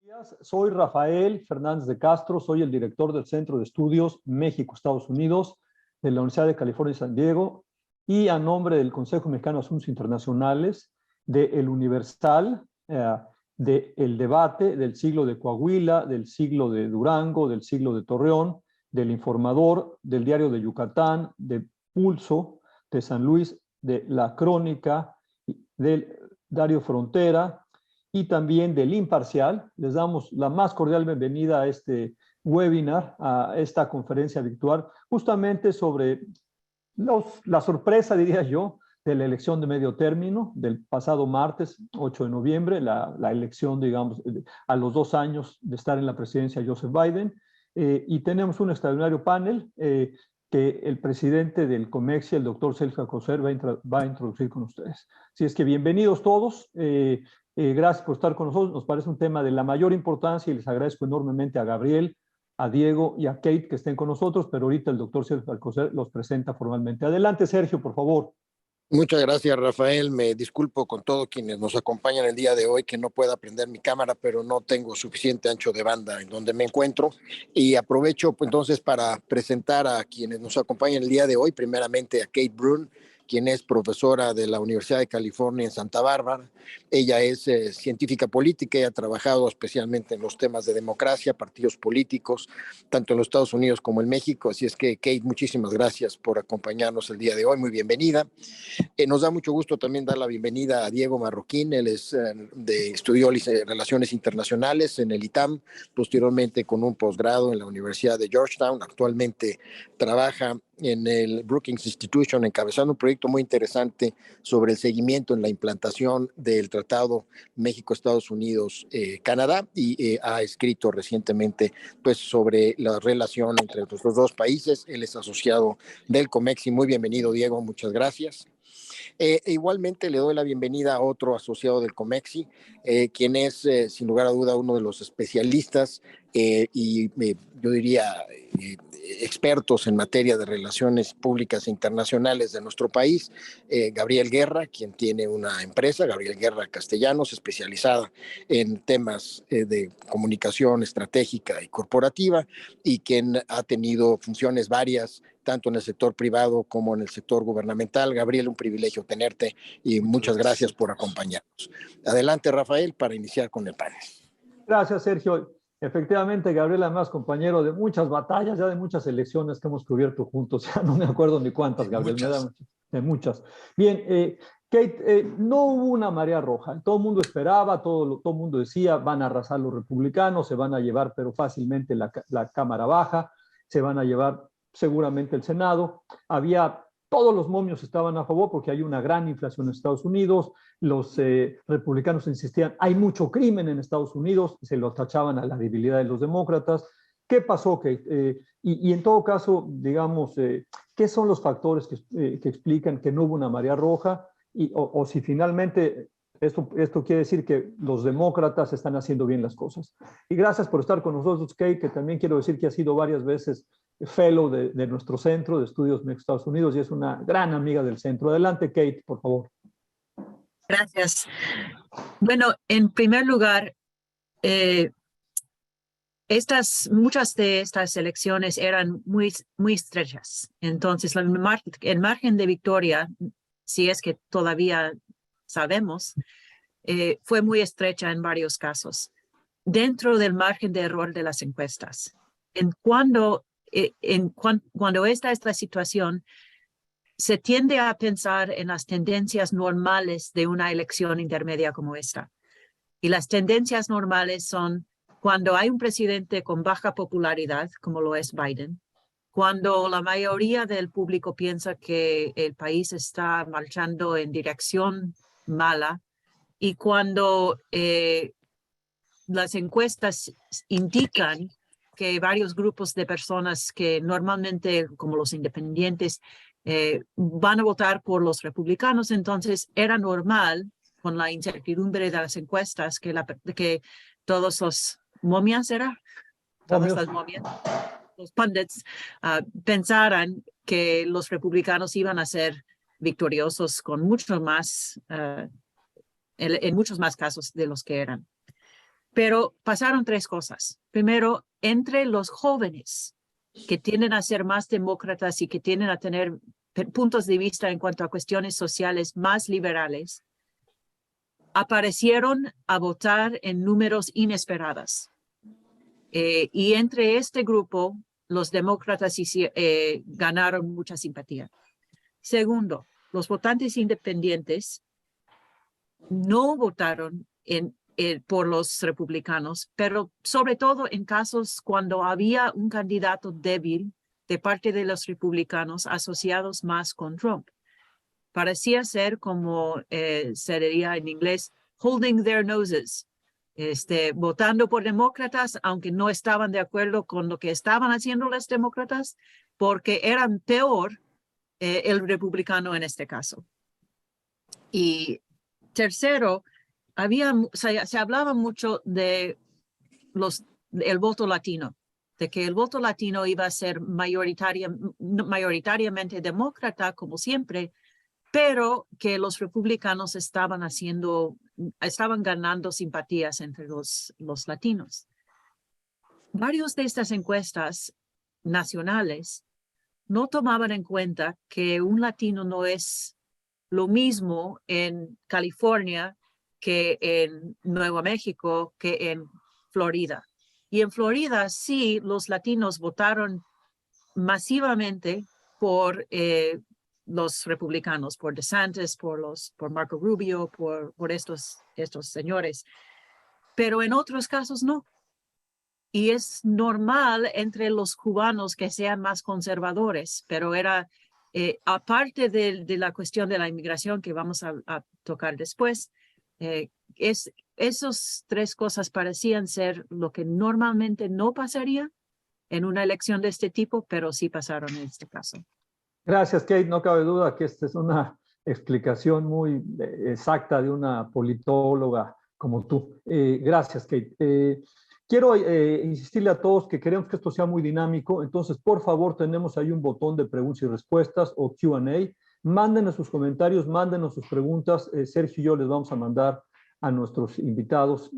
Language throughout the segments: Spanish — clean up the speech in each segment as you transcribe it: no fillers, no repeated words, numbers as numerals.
días. Soy Rafael Fernández de Castro, soy el director del Centro de Estudios México-Estados Unidos de la Universidad de California en San Diego, y a nombre del Consejo Mexicano de Asuntos Internacionales, de El Universal, de El Debate, del Siglo de Coahuila, del Siglo de Durango, del Siglo de Torreón, del Informador, del Diario de Yucatán, de Pulso, de San Luis, de La Crónica, del Diario Frontera y también del Imparcial. Les damos la más cordial bienvenida a este webinar, a esta conferencia virtual, justamente sobre la sorpresa, diría yo, de la elección de medio término del pasado martes 8 de noviembre, la elección, digamos, a los 2 años de estar en la presidencia Joseph Biden. Y tenemos un extraordinario panel que el presidente del COMEXI, el doctor Sergio Alcocer, va a introducir con ustedes. Así es que bienvenidos todos. Gracias por estar con nosotros. Nos parece un tema de la mayor importancia y les agradezco enormemente a Gabriel, a Diego y a Kate que estén con nosotros, pero ahorita el doctor Sergio Alcocer los presenta formalmente. Adelante, Sergio, por favor. Muchas gracias, Rafael. Me disculpo con todos quienes nos acompañan el día de hoy, que no pueda prender mi cámara, pero no tengo suficiente ancho de banda en donde me encuentro. Y aprovecho pues, entonces para presentar a quienes nos acompañan el día de hoy, primeramente a Kate Brune, quien es profesora de la Universidad de California en Santa Bárbara. Ella es científica política y ha trabajado especialmente en los temas de democracia, partidos políticos, tanto en los Estados Unidos como en México. Así es que, Kate, muchísimas gracias por acompañarnos el día de hoy. Muy bienvenida. Nos da mucho gusto también dar la bienvenida a Diego Marroquín. Él es estudió Relaciones Internacionales en el ITAM, posteriormente con un posgrado en la Universidad de Georgetown. Actualmente trabaja en el Brookings Institution, encabezando un proyecto muy interesante sobre el seguimiento en la implantación del Tratado México-Estados Unidos-Canadá, y ha escrito recientemente pues, sobre la relación entre nuestros dos países. Él es asociado del COMEXI. Muy bienvenido, Diego, muchas gracias. Igualmente le doy la bienvenida a otro asociado del COMEXI, quien es sin lugar a duda uno de los especialistas y yo diría expertos en materia de relaciones públicas e internacionales de nuestro país, Gabriel Guerra, quien tiene una empresa, Gabriel Guerra Castellanos, especializada en temas de comunicación estratégica y corporativa, y quien ha tenido funciones varias tanto en el sector privado como en el sector gubernamental. Gabriel, un privilegio tenerte y muchas gracias por acompañarnos. Adelante, Rafael, para iniciar con el panel. Gracias, Sergio. Efectivamente, Gabriel, además, compañero de muchas batallas, ya de muchas elecciones que hemos cubierto juntos, ya no me acuerdo ni cuántas, Gabriel, de muchas. Bien, Kate, no hubo una marea roja, todo el mundo esperaba, todo el mundo decía, van a arrasar los republicanos, se van a llevar, pero fácilmente la Cámara Baja, se van a llevar seguramente el Senado. Todos los momios estaban a favor porque hay una gran inflación en Estados Unidos. Los republicanos insistían, hay mucho crimen en Estados Unidos, se lo tachaban a la debilidad de los demócratas. ¿Qué pasó, Kate? Y en todo caso, digamos, ¿qué son los factores que explican que no hubo una marea roja? O si finalmente esto quiere decir que los demócratas están haciendo bien las cosas. Y gracias por estar con nosotros, Kate, que también quiero decir que ha sido varias veces fellow de nuestro centro de estudios de Estados Unidos y es una gran amiga del centro. Adelante, Kate, por favor. Gracias. Bueno, en primer lugar, muchas de estas elecciones eran muy estrechas. Entonces, el margen de victoria, si es que todavía sabemos, fue muy estrecha en varios casos, dentro del margen de error de las encuestas. Cuando esta es la situación, se tiende a pensar en las tendencias normales de una elección intermedia como esta. Y las tendencias normales son cuando hay un presidente con baja popularidad, como lo es Biden, cuando la mayoría del público piensa que el país está marchando en dirección mala, y cuando las encuestas indican que varios grupos de personas que normalmente, como los independientes, van a votar por los republicanos. Entonces era normal, con la incertidumbre de las encuestas, que todos los momias, todas las momias, los pundits, pensaran que los republicanos iban a ser victoriosos con mucho más, en muchos más casos de los que eran. Pero pasaron tres cosas. Primero, entre los jóvenes que tienden a ser más demócratas y que tienden a tener puntos de vista en cuanto a cuestiones sociales más liberales, aparecieron a votar en números inesperados. Y entre este grupo, los demócratas ganaron mucha simpatía. Segundo, los votantes independientes no votaron por los republicanos, pero sobre todo en casos cuando había un candidato débil de parte de los republicanos asociados más con Trump. Parecía ser como se diría en inglés, holding their noses, votando por demócratas, aunque no estaban de acuerdo con lo que estaban haciendo los demócratas, porque eran peor el republicano en este caso. Y tercero, se hablaba mucho de el voto latino, de que el voto latino iba a ser mayoritariamente demócrata, como siempre, pero que los republicanos estaban ganando simpatías entre los latinos. Varios de estas encuestas nacionales no tomaban en cuenta que un latino no es lo mismo en California que en Nuevo México, que en Florida. Y en Florida sí, los latinos votaron masivamente por los republicanos, por DeSantis, por Marco Rubio, por estos señores. Pero en otros casos no. Y es normal entre los cubanos que sean más conservadores, pero era, aparte de la cuestión de la inmigración que vamos a tocar después, esas tres cosas parecían ser lo que normalmente no pasaría en una elección de este tipo, pero sí pasaron en este caso. Gracias, Kate. No cabe duda que esta es una explicación muy exacta de una politóloga como tú. Gracias, Kate. Quiero insistirle a todos que queremos que esto sea muy dinámico, entonces, por favor, tenemos ahí un botón de preguntas y respuestas o Q&A. Mándenos sus comentarios, mándenos sus preguntas. Sergio y yo les vamos a mandar a nuestros invitados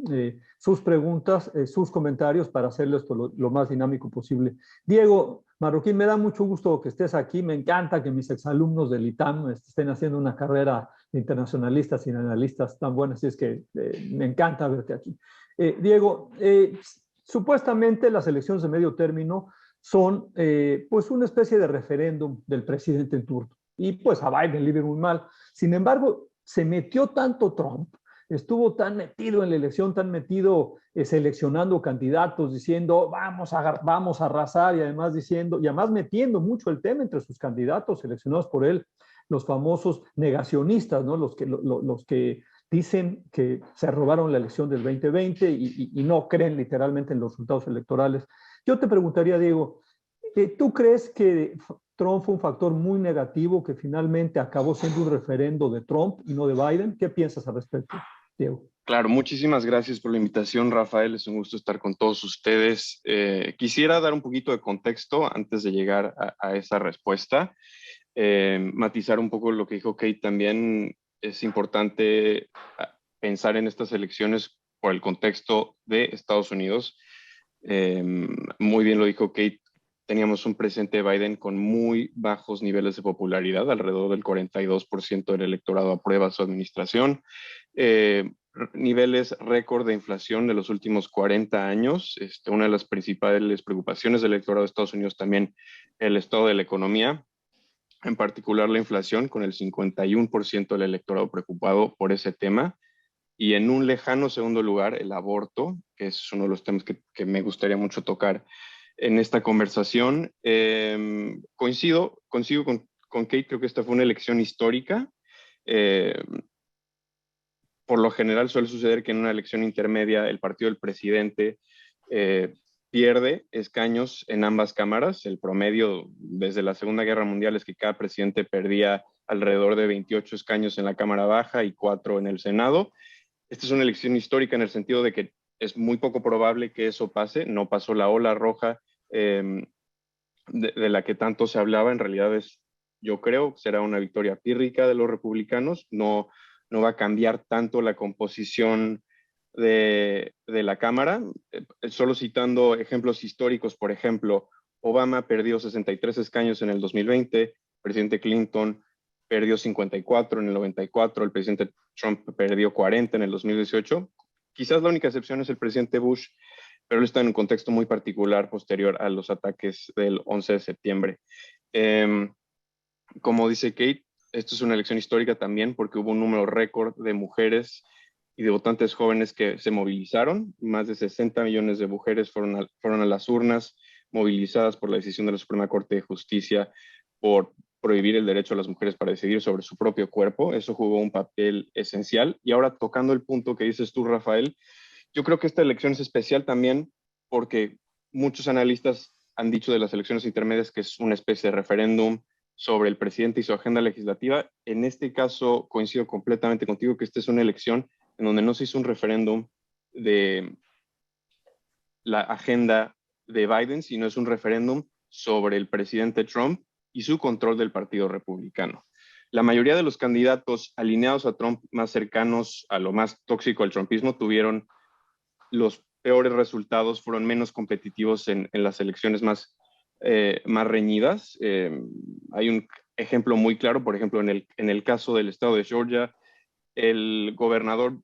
sus preguntas, sus comentarios para hacerlo esto lo más dinámico posible. Diego Marroquín, me da mucho gusto que estés aquí. Me encanta que mis exalumnos del ITAM estén haciendo una carrera de internacionalistas y analistas tan buena, así es que me encanta verte aquí. Diego, supuestamente las elecciones de medio término son pues una especie de referéndum del presidente en turno. Y pues a Biden le iba muy mal. Sin embargo, se metió tanto Trump, estuvo tan metido en la elección, tan metido seleccionando candidatos, diciendo vamos a arrasar y además metiendo mucho el tema entre sus candidatos seleccionados por él, los famosos negacionistas, ¿no? Los que dicen que se robaron la elección del 2020 y no creen literalmente en los resultados electorales. Yo te preguntaría, Diego, ¿tú crees que Trump fue un factor muy negativo que finalmente acabó siendo un referendo de Trump y no de Biden? ¿Qué piensas al respecto, Diego? Claro, muchísimas gracias por la invitación, Rafael. Es un gusto estar con todos ustedes. Quisiera dar un poquito de contexto antes de llegar a esa respuesta. Matizar un poco lo que dijo Kate también. Es importante pensar en estas elecciones por el contexto de Estados Unidos. Muy bien lo dijo Kate. Teníamos un presidente Biden con muy bajos niveles de popularidad, alrededor del 42% del electorado aprueba su administración. Niveles récord de inflación de los últimos 40 años. Una de las principales preocupaciones del electorado de Estados Unidos también el estado de la economía, en particular la inflación, con el 51% del electorado preocupado por ese tema. Y en un lejano segundo lugar, el aborto, que es uno de los temas que me gustaría mucho tocar en esta conversación. Coincido con Kate, creo que esta fue una elección histórica. Por lo general suele suceder que en una elección intermedia el partido del presidente pierde escaños en ambas cámaras. El promedio desde la Segunda Guerra Mundial es que cada presidente perdía alrededor de 28 escaños en la Cámara Baja y 4 en el Senado. Esta es una elección histórica en el sentido de que es muy poco probable que eso pase. No pasó la ola roja de la que tanto se hablaba. En realidad yo creo, será una victoria pírrica de los republicanos. No va a cambiar tanto la composición de la Cámara, solo citando ejemplos históricos. Por ejemplo, Obama perdió 63 escaños en el 2020, presidente Clinton perdió 54 en el 94, el presidente Trump perdió 40 en el 2018. Quizás la única excepción es el presidente Bush, pero él está en un contexto muy particular posterior a los ataques del 11 de septiembre. Como dice Kate, esto es una elección histórica también porque hubo un número récord de mujeres y de votantes jóvenes que se movilizaron. Más de 60 millones de mujeres fueron a las urnas, movilizadas por la decisión de la Suprema Corte de Justicia por prohibir el derecho a las mujeres para decidir sobre su propio cuerpo. Eso jugó un papel esencial. Y ahora, tocando el punto que dices tú, Rafael, yo creo que esta elección es especial también porque muchos analistas han dicho de las elecciones intermedias que es una especie de referéndum sobre el presidente y su agenda legislativa. En este caso, coincido completamente contigo que esta es una elección en donde no se hizo un referéndum de la agenda de Biden, sino es un referéndum sobre el presidente Trump y su control del Partido Republicano. La mayoría de los candidatos alineados a Trump, más cercanos a lo más tóxico del trumpismo, tuvieron los peores resultados, fueron menos competitivos en las elecciones más reñidas. Hay un ejemplo muy claro, por ejemplo, en el caso del estado de Georgia, el gobernador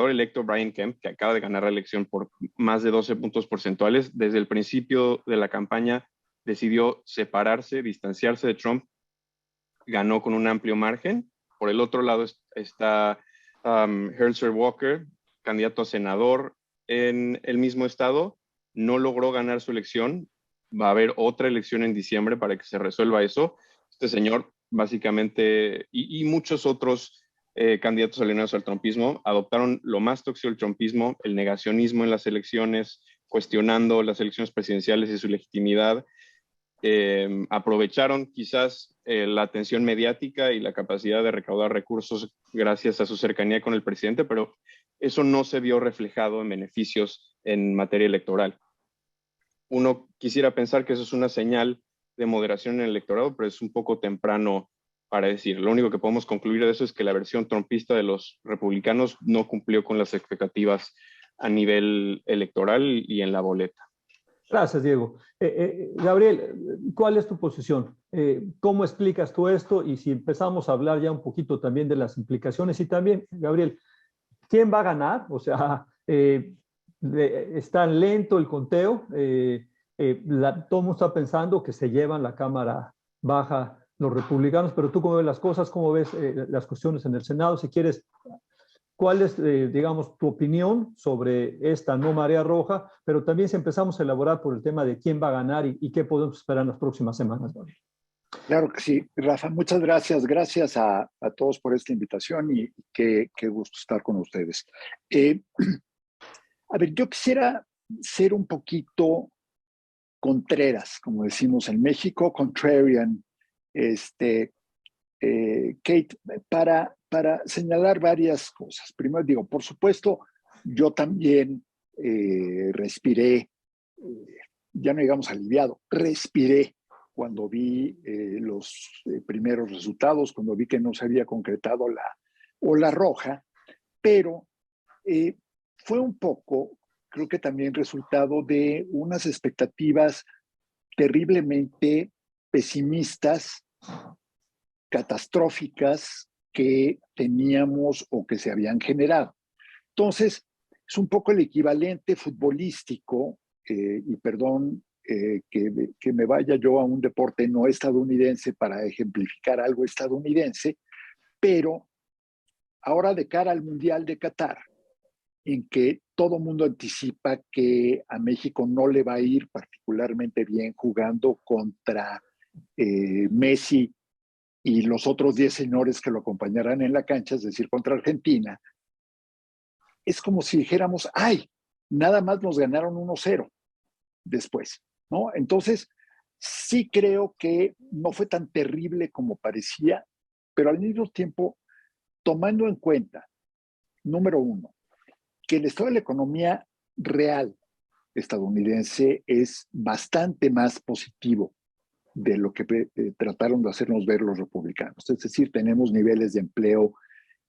electo Brian Kemp, que acaba de ganar la elección por más de 12 puntos porcentuales, desde el principio de la campaña decidió separarse, distanciarse de Trump, ganó con un amplio margen. Por el otro lado está Herschel Walker, candidato a senador en el mismo estado, no logró ganar su elección. Va a haber otra elección en diciembre para que se resuelva eso. Este señor básicamente y muchos otros candidatos alineados al trumpismo adoptaron lo más tóxico del trumpismo, el negacionismo en las elecciones, cuestionando las elecciones presidenciales y su legitimidad. Aprovecharon quizás la atención mediática y la capacidad de recaudar recursos gracias a su cercanía con el presidente, pero eso no se vio reflejado en beneficios en materia electoral. Uno quisiera pensar que eso es una señal de moderación en el electorado, pero es un poco temprano para decir. Lo único que podemos concluir de eso es que la versión trumpista de los republicanos no cumplió con las expectativas a nivel electoral y en la boleta. Gracias, Diego. Gabriel, ¿cuál es tu posición? ¿Cómo explicas tú esto? Y si empezamos a hablar ya un poquito también de las implicaciones y también, Gabriel, ¿quién va a ganar? O sea, está lento el conteo. Todo el mundo está pensando que se llevan la Cámara Baja los republicanos, pero tú cómo ves las cosas, cómo ves las cuestiones en el Senado, si quieres. ¿Cuál es, digamos, tu opinión sobre esta no marea roja? Pero también si empezamos a elaborar por el tema de quién va a ganar y qué podemos esperar en las próximas semanas. Claro que sí, Rafa, muchas gracias. Gracias a todos por esta invitación y qué gusto estar con ustedes. A ver, yo quisiera ser un poquito contreras, como decimos en México, contrarian, Kate, para señalar varias cosas. Primero digo, por supuesto, yo también respiré, ya no digamos aliviado, respiré cuando vi los primeros resultados, cuando vi que no se había concretado la ola roja, pero fue un poco, creo que también resultado de unas expectativas terriblemente pesimistas, catastróficas que teníamos o que se habían generado. Entonces, es un poco el equivalente futbolístico, y perdón que me vaya yo a un deporte no estadounidense para ejemplificar algo estadounidense, pero ahora de cara al Mundial de Qatar, en que todo mundo anticipa que a México no le va a ir particularmente bien jugando contra Messi y los otros 10 señores que lo acompañarán en la cancha, es decir, contra Argentina, es como si dijéramos, ¡ay! Nada más nos ganaron 1-0 después, ¿no? Entonces, sí creo que no fue tan terrible como parecía, pero al mismo tiempo, tomando en cuenta, número uno, que el estado de la economía real estadounidense es bastante más positivo de lo que trataron de hacernos ver los republicanos. Es decir, tenemos niveles de empleo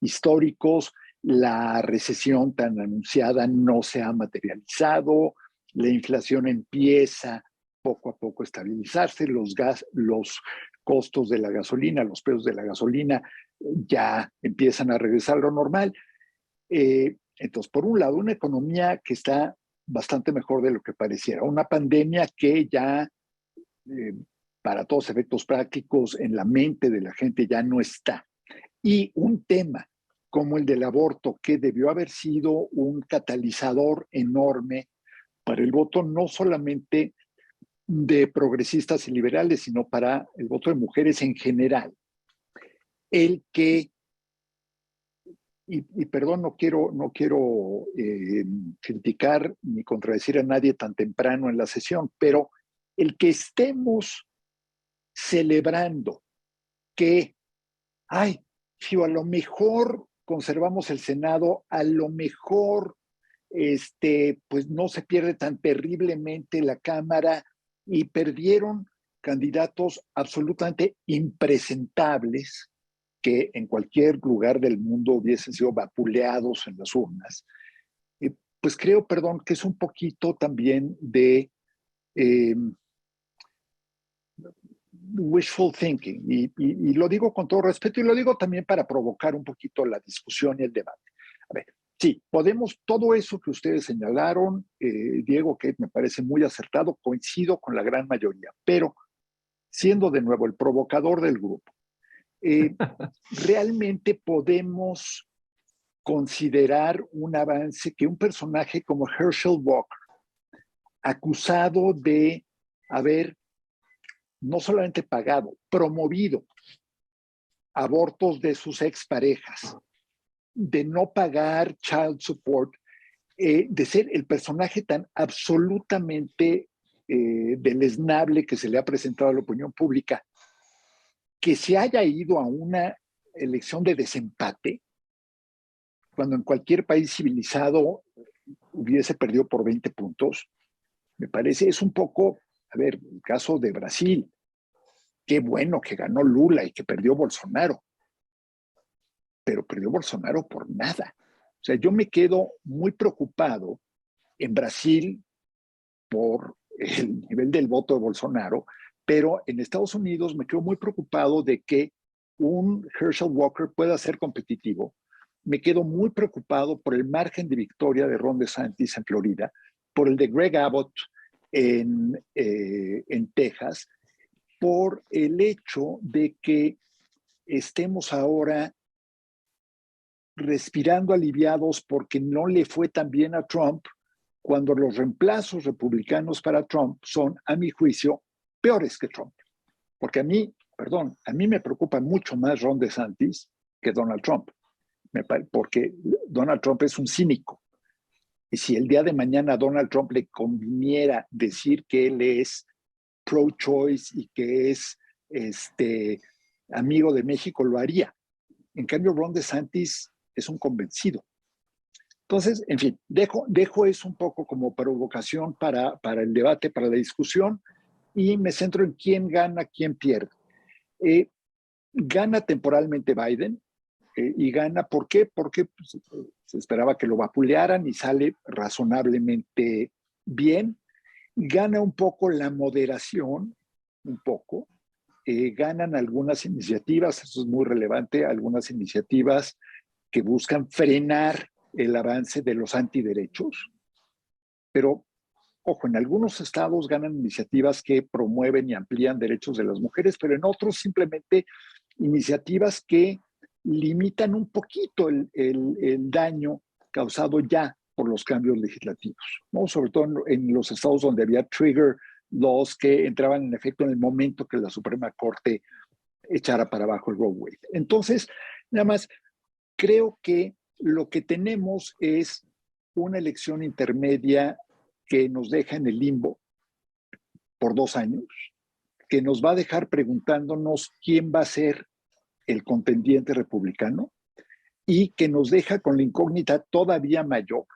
históricos la recesión tan anunciada no se ha materializado, la inflación empieza poco a poco a estabilizarse, los costos de la gasolina, los precios de la gasolina ya empiezan a regresar a lo normal. Entonces, por un lado, una economía que está bastante mejor de lo que pareciera, una pandemia que ya, para todos efectos prácticos, en la mente de la gente ya no está. Y un tema como el del aborto, que debió haber sido un catalizador enorme para el voto, no solamente de progresistas y liberales, sino para el voto de mujeres en general. El que, y perdón, no quiero criticar ni contradecir a nadie tan temprano en la sesión, pero el que estemos celebrando que, ay, si a lo mejor conservamos el Senado, a lo mejor pues no se pierde tan terriblemente la Cámara, y perdieron candidatos absolutamente impresentables que en cualquier lugar del mundo hubiesen sido vapuleados en las urnas. Pues creo, perdón, que es un poquito también de wishful thinking, y lo digo con todo respeto, y lo digo también para provocar un poquito la discusión y el debate. A ver, sí, podemos, todo eso que ustedes señalaron, Diego, que me parece muy acertado, coincido con la gran mayoría, pero siendo de nuevo el provocador del grupo, realmente podemos considerar un avance que un personaje como Herschel Walker, acusado de haber no solamente pagado, promovido abortos de sus exparejas, de no pagar child support, de ser el personaje tan absolutamente deleznable que se le ha presentado a la opinión pública, que se haya ido a una elección de desempate, cuando en cualquier país civilizado hubiese perdido por 20 puntos, me parece, es un poco, a ver, el caso de Brasil, qué bueno que ganó Lula y que perdió Bolsonaro, pero perdió Bolsonaro por nada. O sea, yo me quedo muy preocupado en Brasil por el nivel del voto de Bolsonaro, pero en Estados Unidos me quedo muy preocupado de que un Herschel Walker pueda ser competitivo. Me quedo muy preocupado por el margen de victoria de Ron DeSantis en Florida, por el de Greg Abbott en Texas, por el hecho de que estemos ahora respirando aliviados porque no le fue tan bien a Trump, cuando los reemplazos republicanos para Trump son, a mi juicio, peores que Trump. Porque a mí me preocupa mucho más Ron DeSantis que Donald Trump, porque Donald Trump es un cínico. Y si el día de mañana a Donald Trump le conviniera decir que él es pro-choice y que es amigo de México, lo haría. En cambio, Ron DeSantis es un convencido. Entonces, en fin, dejo eso un poco como provocación para el debate, para la discusión, y me centro en quién gana, quién pierde. Gana temporalmente Biden, y gana, ¿por qué? Porque pues, se esperaba que lo vapulearan y sale razonablemente bien. Gana un poco la moderación, un poco. Ganan algunas iniciativas, eso es muy relevante, algunas iniciativas que buscan frenar el avance de los antiderechos, pero, ojo, en algunos estados ganan iniciativas que promueven y amplían derechos de las mujeres, pero en otros simplemente iniciativas que limitan un poquito el daño causado ya por los cambios legislativos, ¿no? Sobre todo en los estados donde había trigger laws que entraban en efecto en el momento que la Suprema Corte echara para abajo el Roe Wade. Entonces, nada más, creo que lo que tenemos es una elección intermedia que nos deja en el limbo por 2 años, que nos va a dejar preguntándonos quién va a ser el contendiente republicano y que nos deja con la incógnita todavía mayor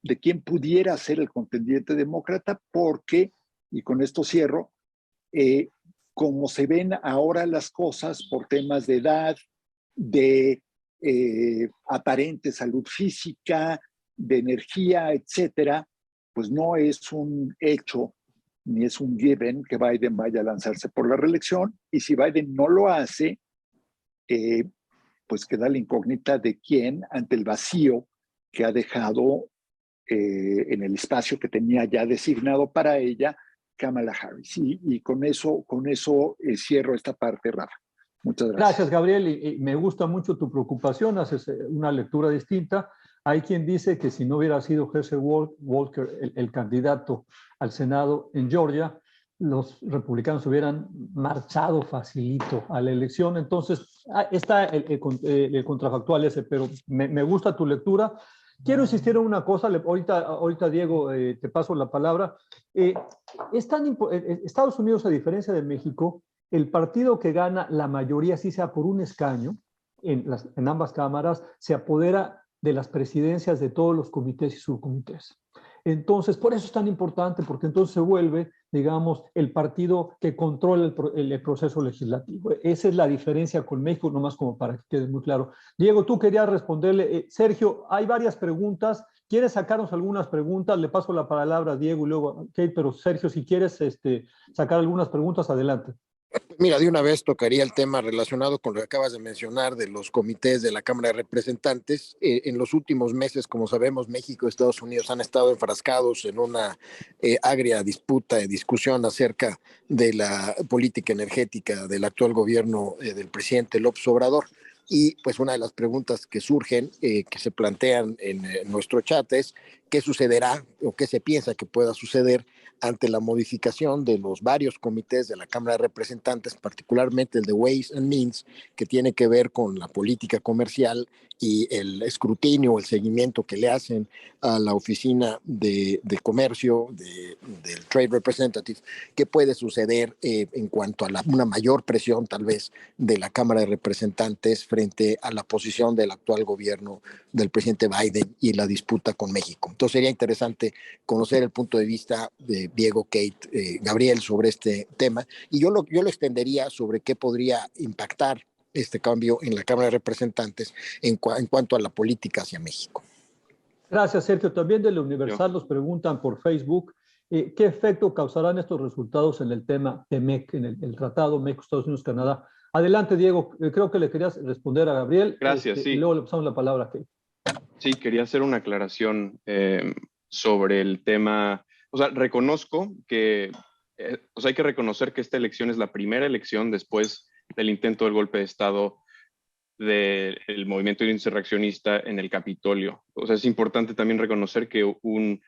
de quién pudiera ser el contendiente demócrata, porque, y con esto cierro, como se ven ahora las cosas por temas de edad, de aparente salud física, de energía, etcétera, pues no es un hecho ni es un given que Biden vaya a lanzarse por la reelección. Y si Biden no lo hace, pues queda la incógnita de quién ante el vacío que ha dejado en el espacio que tenía ya designado para ella Kamala Harris. Y con eso cierro esta parte, Rafa. Muchas gracias. Gracias, Gabriel, y me gusta mucho tu preocupación, haces una lectura distinta. Hay quien dice que si no hubiera sido Herschel Walker el candidato al Senado en Georgia, los republicanos hubieran marchado facilito a la elección. Entonces, está el contrafactual ese, pero me gusta tu lectura. Quiero insistir en una cosa, ahorita Diego, te paso la palabra. Estados Unidos, a diferencia de México, el partido que gana la mayoría, si sea por un escaño, en ambas cámaras, se apodera de las presidencias de todos los comités y subcomités. Entonces, por eso es tan importante, porque entonces se vuelve, digamos, el partido que controla el proceso legislativo. Esa es la diferencia con México, nomás como para que quede muy claro. Diego, tú querías responderle. Sergio, hay varias preguntas. ¿Quieres sacarnos algunas preguntas? Le paso la palabra a Diego y luego a Kate, pero Sergio, si quieres sacar algunas preguntas, adelante. Mira, de una vez tocaría el tema relacionado con lo que acabas de mencionar de los comités de la Cámara de Representantes. En los últimos meses, como sabemos, México y Estados Unidos han estado enfrascados en una agria disputa y discusión acerca de la política energética del actual gobierno del presidente López Obrador. Y pues una de las preguntas que surgen, que se plantean en nuestro chat es qué sucederá o qué se piensa que pueda suceder ante la modificación de los varios comités de la Cámara de Representantes, particularmente el de Ways and Means, que tiene que ver con la política comercial y el escrutinio, el seguimiento que le hacen a la oficina de comercio, del Trade Representative, qué puede suceder en cuanto a una mayor presión tal vez de la Cámara de Representantes frente a la posición del actual gobierno del presidente Biden y la disputa con México. Entonces sería interesante conocer el punto de vista de Diego, Kate, Gabriel sobre este tema, y yo lo extendería sobre qué podría impactar este cambio en la Cámara de Representantes en cuanto a la política hacia México. Gracias, Sergio. También de la Universal nos preguntan por Facebook qué efecto causarán estos resultados en el tema TEMEC, en el Tratado México, Estados Unidos, Canadá. Adelante, Diego. Creo que le querías responder a Gabriel. Gracias, sí. Y luego le pasamos la palabra a Kate. Sí, quería hacer una aclaración sobre el tema. O sea, reconozco que, hay que reconocer que esta elección es la primera elección después del intento del golpe de Estado del movimiento insurreccionista en el Capitolio. O sea, es importante también reconocer que el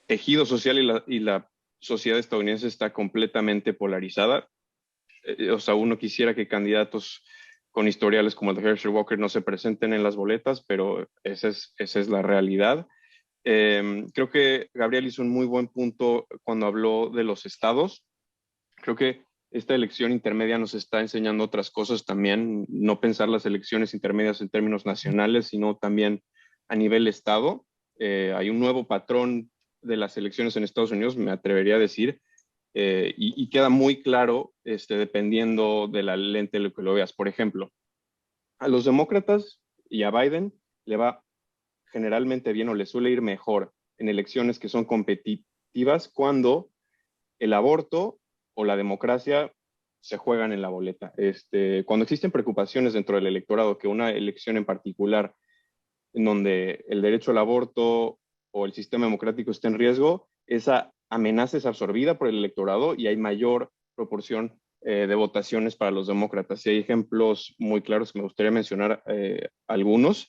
tejido social y la sociedad estadounidense está completamente polarizada. Uno quisiera que candidatos con historiales como el de Herschel Walker no se presenten en las boletas, pero esa es la realidad. Creo que Gabriel hizo un muy buen punto cuando habló de los estados. Creo que esta elección intermedia nos está enseñando otras cosas también, no pensar las elecciones intermedias en términos nacionales, sino también a nivel estado. Hay un nuevo patrón de las elecciones en Estados Unidos, me atrevería a decir, y queda muy claro dependiendo de la lente de lo que lo veas. Por ejemplo, a los demócratas y a Biden le va generalmente bien o le suele ir mejor en elecciones que son competitivas cuando el aborto o la democracia se juegan en la boleta. Cuando existen preocupaciones dentro del electorado, que una elección en particular en donde el derecho al aborto o el sistema democrático está en riesgo, esa amenaza es absorbida por el electorado y hay mayor proporción de votaciones para los demócratas. Y hay ejemplos muy claros que me gustaría mencionar algunos.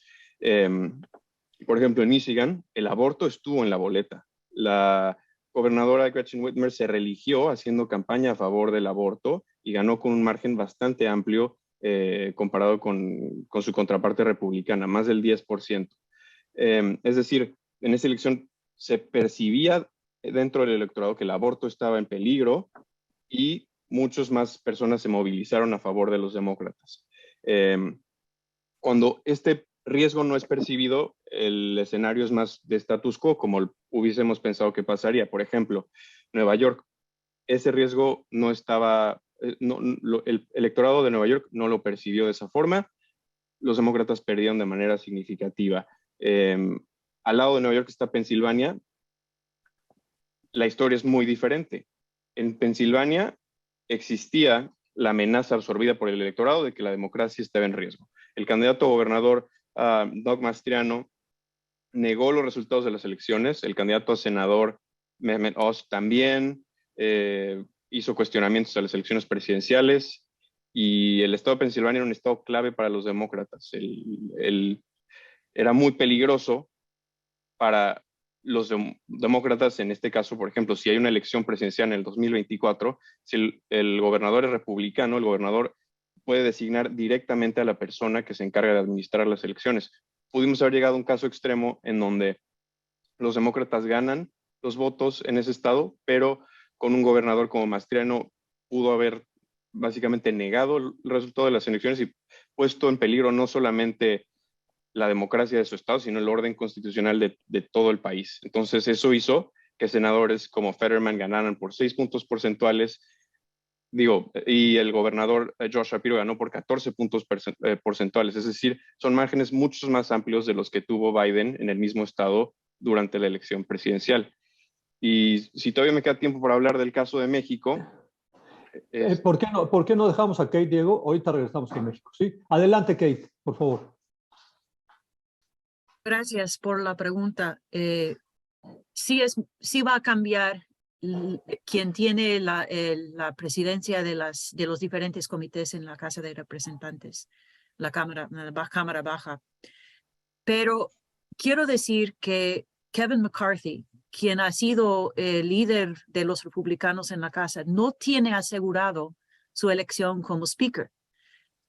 Por ejemplo, en Michigan, el aborto estuvo en la boleta. La gobernadora Gretchen Whitmer se religió haciendo campaña a favor del aborto y ganó con un margen bastante amplio comparado con su contraparte republicana, más del 10%. Es decir, en esa elección se percibía dentro del electorado que el aborto estaba en peligro y muchas más personas se movilizaron a favor de los demócratas. Cuando este riesgo no es percibido, el escenario es más de status quo, como hubiésemos pensado que pasaría. Por ejemplo, Nueva York, ese riesgo no estaba, el electorado de Nueva York no lo percibió de esa forma. los demócratas perdieron de manera significativa. Al lado de Nueva York está Pensilvania. La historia es muy diferente. En Pensilvania existía la amenaza absorbida por el electorado de que la democracia estaba en riesgo. El candidato a gobernador, Doug Mastriano, negó los resultados de las elecciones. El candidato a senador, Mehmet Oz, también hizo cuestionamientos a las elecciones presidenciales, y el estado de Pensilvania era un estado clave para los demócratas. Era muy peligroso para los demócratas. En este caso, por ejemplo, si hay una elección presidencial en el 2024, si el gobernador es republicano, el gobernador puede designar directamente a la persona que se encarga de administrar las elecciones. Pudimos haber llegado a un caso extremo en donde los demócratas ganan los votos en ese estado, pero con un gobernador como Mastriano pudo haber básicamente negado el resultado de las elecciones y puesto en peligro no solamente la democracia de su estado, sino el orden constitucional de todo el país. Entonces eso hizo que senadores como Fetterman ganaran por 6 puntos porcentuales, y el gobernador Josh Shapiro ganó por 14 puntos porcentuales. Es decir, son márgenes mucho más amplios de los que tuvo Biden en el mismo estado durante la elección presidencial. Y si todavía me queda tiempo para hablar del caso de México. ¿Por qué no dejamos a Kate, Diego? Ahorita regresamos con México, ¿sí? Adelante, Kate, por favor. Gracias por la pregunta. Sí va a cambiar quien tiene la presidencia de los diferentes comités en la Casa de Representantes, la Cámara Baja. Pero quiero decir que Kevin McCarthy, quien ha sido el líder de los republicanos en la Casa, no tiene asegurado su elección como speaker.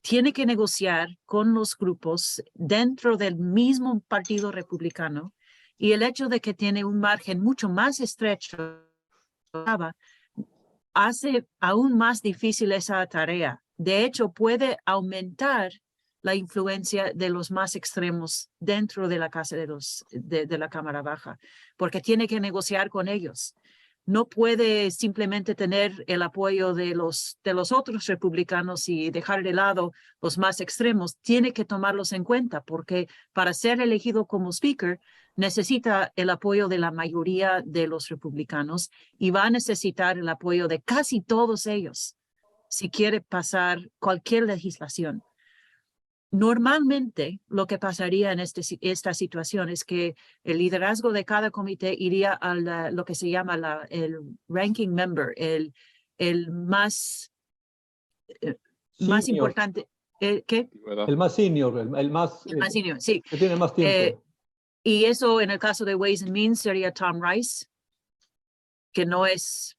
Tiene que negociar con los grupos dentro del mismo partido republicano, y el hecho de que tiene un margen mucho más estrecho hace aún más difícil esa tarea. De hecho, puede aumentar la influencia de los más extremos dentro de la Casa de la Cámara Baja, porque tiene que negociar con ellos. No puede simplemente tener el apoyo de los otros republicanos y dejar de lado los más extremos. Tiene que tomarlos en cuenta, porque para ser elegido como speaker necesita el apoyo de la mayoría de los republicanos, y va a necesitar el apoyo de casi todos ellos si quiere pasar cualquier legislación. Normalmente lo que pasaría en esta situación es que el liderazgo de cada comité iría a lo que se llama el ranking member, el más importante. ¿Qué? El más senior, el más senior, sí. Que tiene más tiempo. Y eso, en el caso de Ways and Means, sería Tom Rice, que no es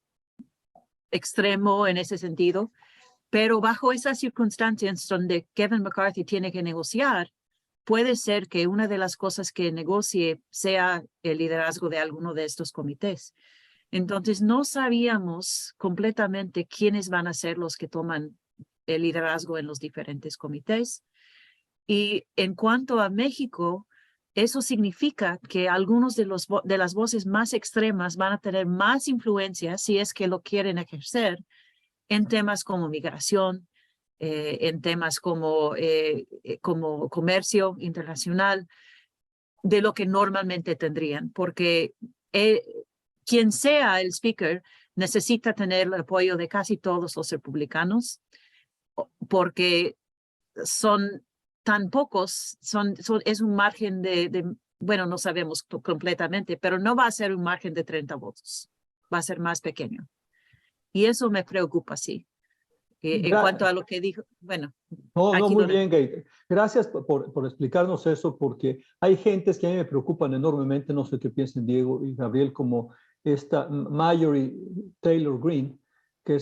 extremo en ese sentido. Pero bajo esas circunstancias donde Kevin McCarthy tiene que negociar, puede ser que una de las cosas que negocie sea el liderazgo de alguno de estos comités. Entonces, no sabíamos completamente quiénes van a ser los que toman el liderazgo en los diferentes comités. Y en cuanto a México, eso significa que algunos de las voces más extremas van a tener más influencia, si es que lo quieren ejercer, en temas como migración, en temas como comercio internacional, de lo que normalmente tendrían, porque quien sea el speaker necesita tener el apoyo de casi todos los republicanos, porque son tan pocos, es un margen bueno, no sabemos completamente, pero no va a ser un margen de 30 votos, va a ser más pequeño. Y eso me preocupa, sí. En cuanto a lo que dijo, bueno. No, muy bien, Kate. Gracias por explicarnos eso, porque hay gentes que a mí me preocupan enormemente, no sé qué piensan Diego y Gabriel, como esta Marjorie Taylor Greene, que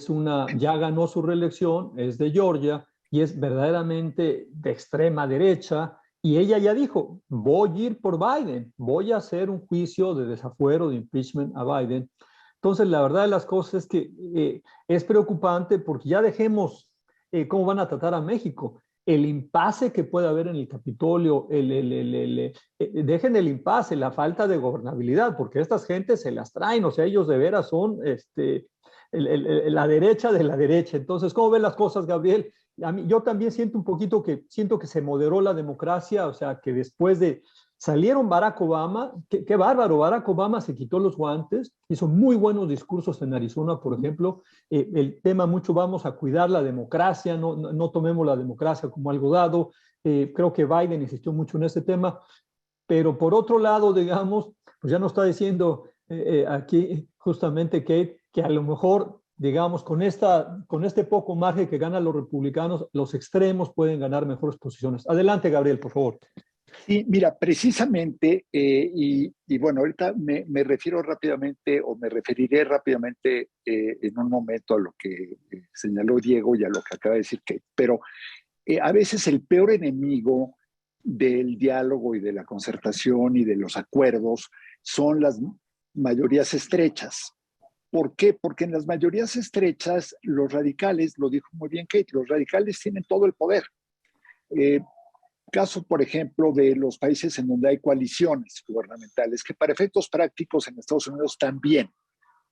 ya ganó su reelección, es de Georgia y es verdaderamente de extrema derecha, y ella ya dijo, voy a ir por Biden, voy a hacer un juicio de desafuero, de impeachment a Biden. Entonces, la verdad de las cosas es que es preocupante, porque ya dejemos cómo van a tratar a México. El impasse que puede haber en el Capitolio, dejen el impasse, la falta de gobernabilidad, porque estas gentes se las traen, o sea, ellos de veras son la derecha de la derecha. Entonces, ¿cómo ven las cosas, Gabriel? yo también siento que se moderó la democracia, o sea, que después de salieron Barack Obama, qué bárbaro, Barack Obama se quitó los guantes, hizo muy buenos discursos en Arizona, por ejemplo, el tema mucho vamos a cuidar la democracia, no tomemos la democracia como algo dado, creo que Biden insistió mucho en este tema, pero por otro lado, digamos, pues ya nos está diciendo aquí justamente que a lo mejor, digamos, con este poco margen que ganan los republicanos, los extremos pueden ganar mejores posiciones. Adelante, Gabriel, por favor. Sí, mira, precisamente, y bueno, ahorita me refiero rápidamente o me referiré rápidamente en un momento a lo que señaló Diego y a lo que acaba de decir Kate, pero a veces el peor enemigo del diálogo y de la concertación y de los acuerdos son las mayorías estrechas. ¿Por qué? Porque en las mayorías estrechas los radicales, lo dijo muy bien Kate, los radicales tienen todo el poder. Caso, por ejemplo, de los países en donde hay coaliciones gubernamentales, que para efectos prácticos en Estados Unidos también,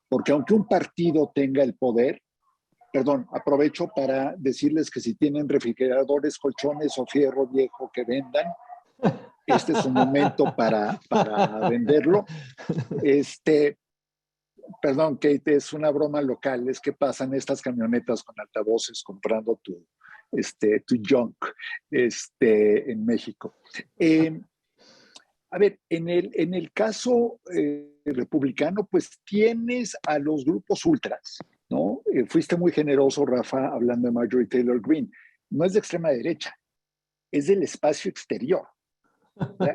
porque aunque un partido tenga el poder, perdón, aprovecho para decirles que si tienen refrigeradores, colchones o fierro viejo que vendan, este es un momento para venderlo. Perdón, Kate, es una broma local, es que pasan estas camionetas con altavoces comprando tu junk en México. A ver, en el caso republicano, pues tienes a los grupos ultras, ¿no? Fuiste muy generoso, Rafa, hablando de Marjorie Taylor Greene. No es de extrema derecha, es del espacio exterior.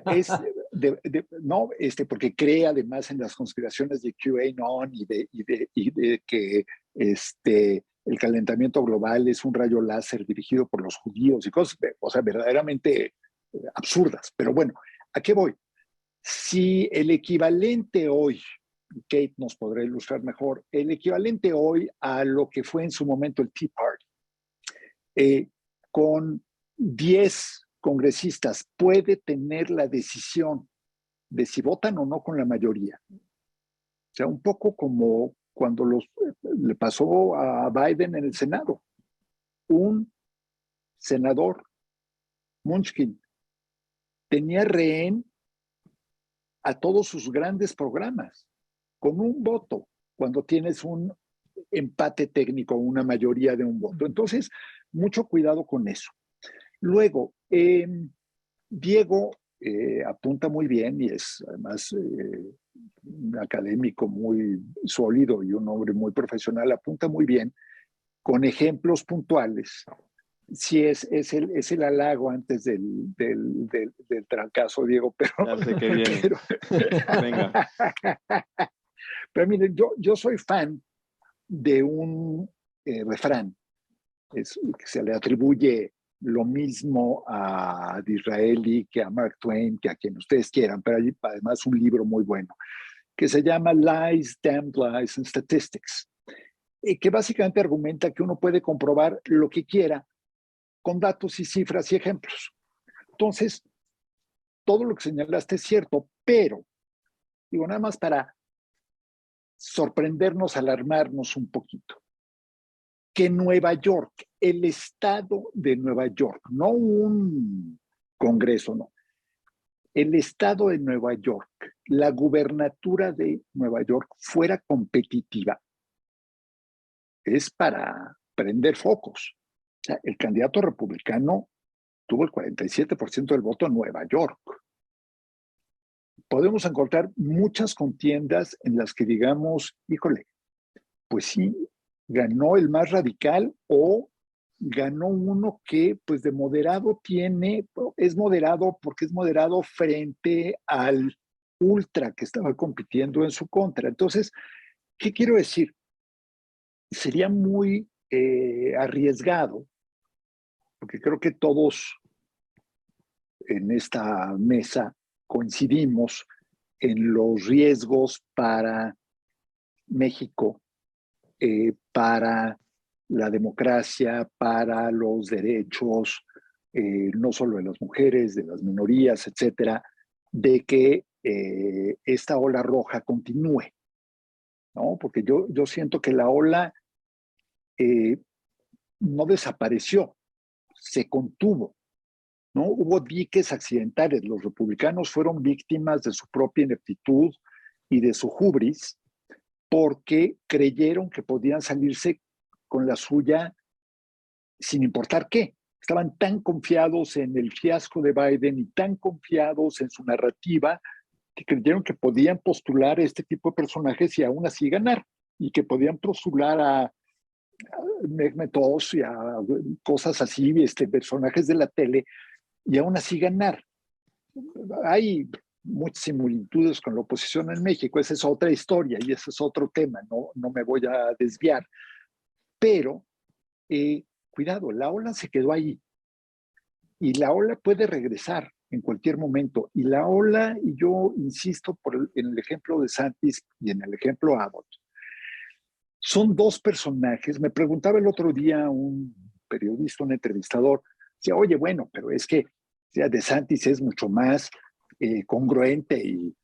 Es no, porque cree además en las conspiraciones de QAnon y de que el calentamiento global es un rayo láser dirigido por los judíos y cosas, o sea, verdaderamente absurdas. Pero bueno, ¿a qué voy? Si el equivalente hoy, Kate nos podrá ilustrar mejor, el equivalente hoy a lo que fue en su momento el Tea Party, con 10 congresistas puede tener la decisión de si votan o no con la mayoría. O sea, un poco como cuando le pasó a Biden en el Senado. Un senador, Munchkin, tenía rehén a todos sus grandes programas con un voto, cuando tienes un empate técnico, una mayoría de un voto. Entonces, mucho cuidado con eso. Luego, Diego apunta muy bien y es además un académico muy sólido y un hombre muy profesional, apunta muy bien con ejemplos puntuales. Sí, es el halago antes del trancazo, Diego, pero... Ya sé que viene. Venga. Pero miren, yo soy fan de un refrán que se le atribuye lo mismo a Disraeli que a Mark Twain, que a quien ustedes quieran, pero hay además un libro muy bueno que se llama Lies, Damned Lies and Statistics, que básicamente argumenta que uno puede comprobar lo que quiera con datos y cifras y ejemplos. Entonces, todo lo que señalaste es cierto, pero, digo, nada más para sorprendernos, alarmarnos un poquito, que Nueva York, el estado de Nueva York, no un congreso, no, el estado de Nueva York, la gubernatura de Nueva York fuera competitiva, es para prender focos. O sea, el candidato republicano tuvo el 47% del voto en Nueva York. Podemos encontrar muchas contiendas en las que digamos, híjole, pues sí, ganó el más radical o ganó uno que pues de moderado es moderado porque es moderado frente al ultra que estaba compitiendo en su contra. Entonces, ¿qué quiero decir? Sería muy arriesgado, porque creo que todos en esta mesa coincidimos en los riesgos para México, para la democracia, para los derechos, no solo de las mujeres, de las minorías, etcétera, de que esta ola roja continúe, ¿no? Porque yo siento que la ola no desapareció, se contuvo, ¿no? Hubo diques accidentales. Los republicanos fueron víctimas de su propia ineptitud y de su hubris porque creyeron que podían salirse con la suya sin importar qué. Estaban tan confiados en el fiasco de Biden y tan confiados en su narrativa que creyeron que podían postular a este tipo de personajes y aún así ganar, y que podían postular a Mehmet Oz y a cosas así, personajes de la tele, y aún así ganar. Hay muchas similitudes con la oposición en México, esa es otra historia y ese es otro tema, no me voy a desviar. Pero, cuidado, la ola se quedó ahí y la ola puede regresar en cualquier momento. Y la ola, y yo insisto en el ejemplo de Santis y en el ejemplo Abbott, son dos personajes. Me preguntaba el otro día un periodista, un entrevistador, decía, oye, bueno, pero es que DeSantis es mucho más congruente y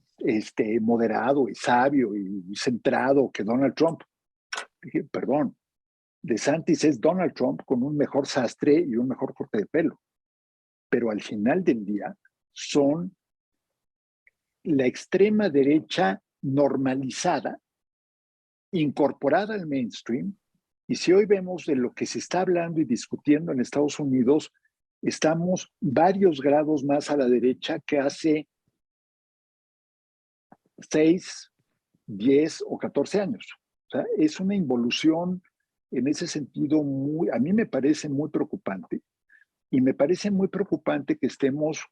moderado y sabio y centrado que Donald Trump. Dije, perdón, DeSantis es Donald Trump con un mejor sastre y un mejor corte de pelo. Pero al final del día son la extrema derecha normalizada, incorporada al mainstream, y si hoy vemos de lo que se está hablando y discutiendo en Estados Unidos, estamos varios grados más a la derecha que hace 6, 10 o 14 años. O sea, es una involución en ese sentido a mí me parece muy preocupante, y me parece muy preocupante que estemos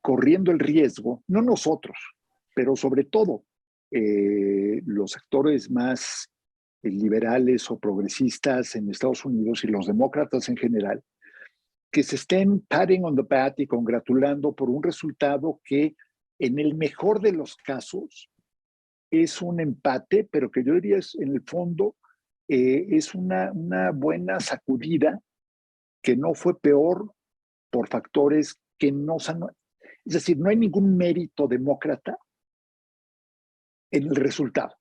corriendo el riesgo, no nosotros, pero sobre todo los sectores más liberales o progresistas en Estados Unidos y los demócratas en general, que se estén patting on the back y congratulando por un resultado que en el mejor de los casos es un empate, pero que yo diría es, en el fondo es una buena sacudida que no fue peor por factores que no son... Es decir, no hay ningún mérito demócrata en el resultado.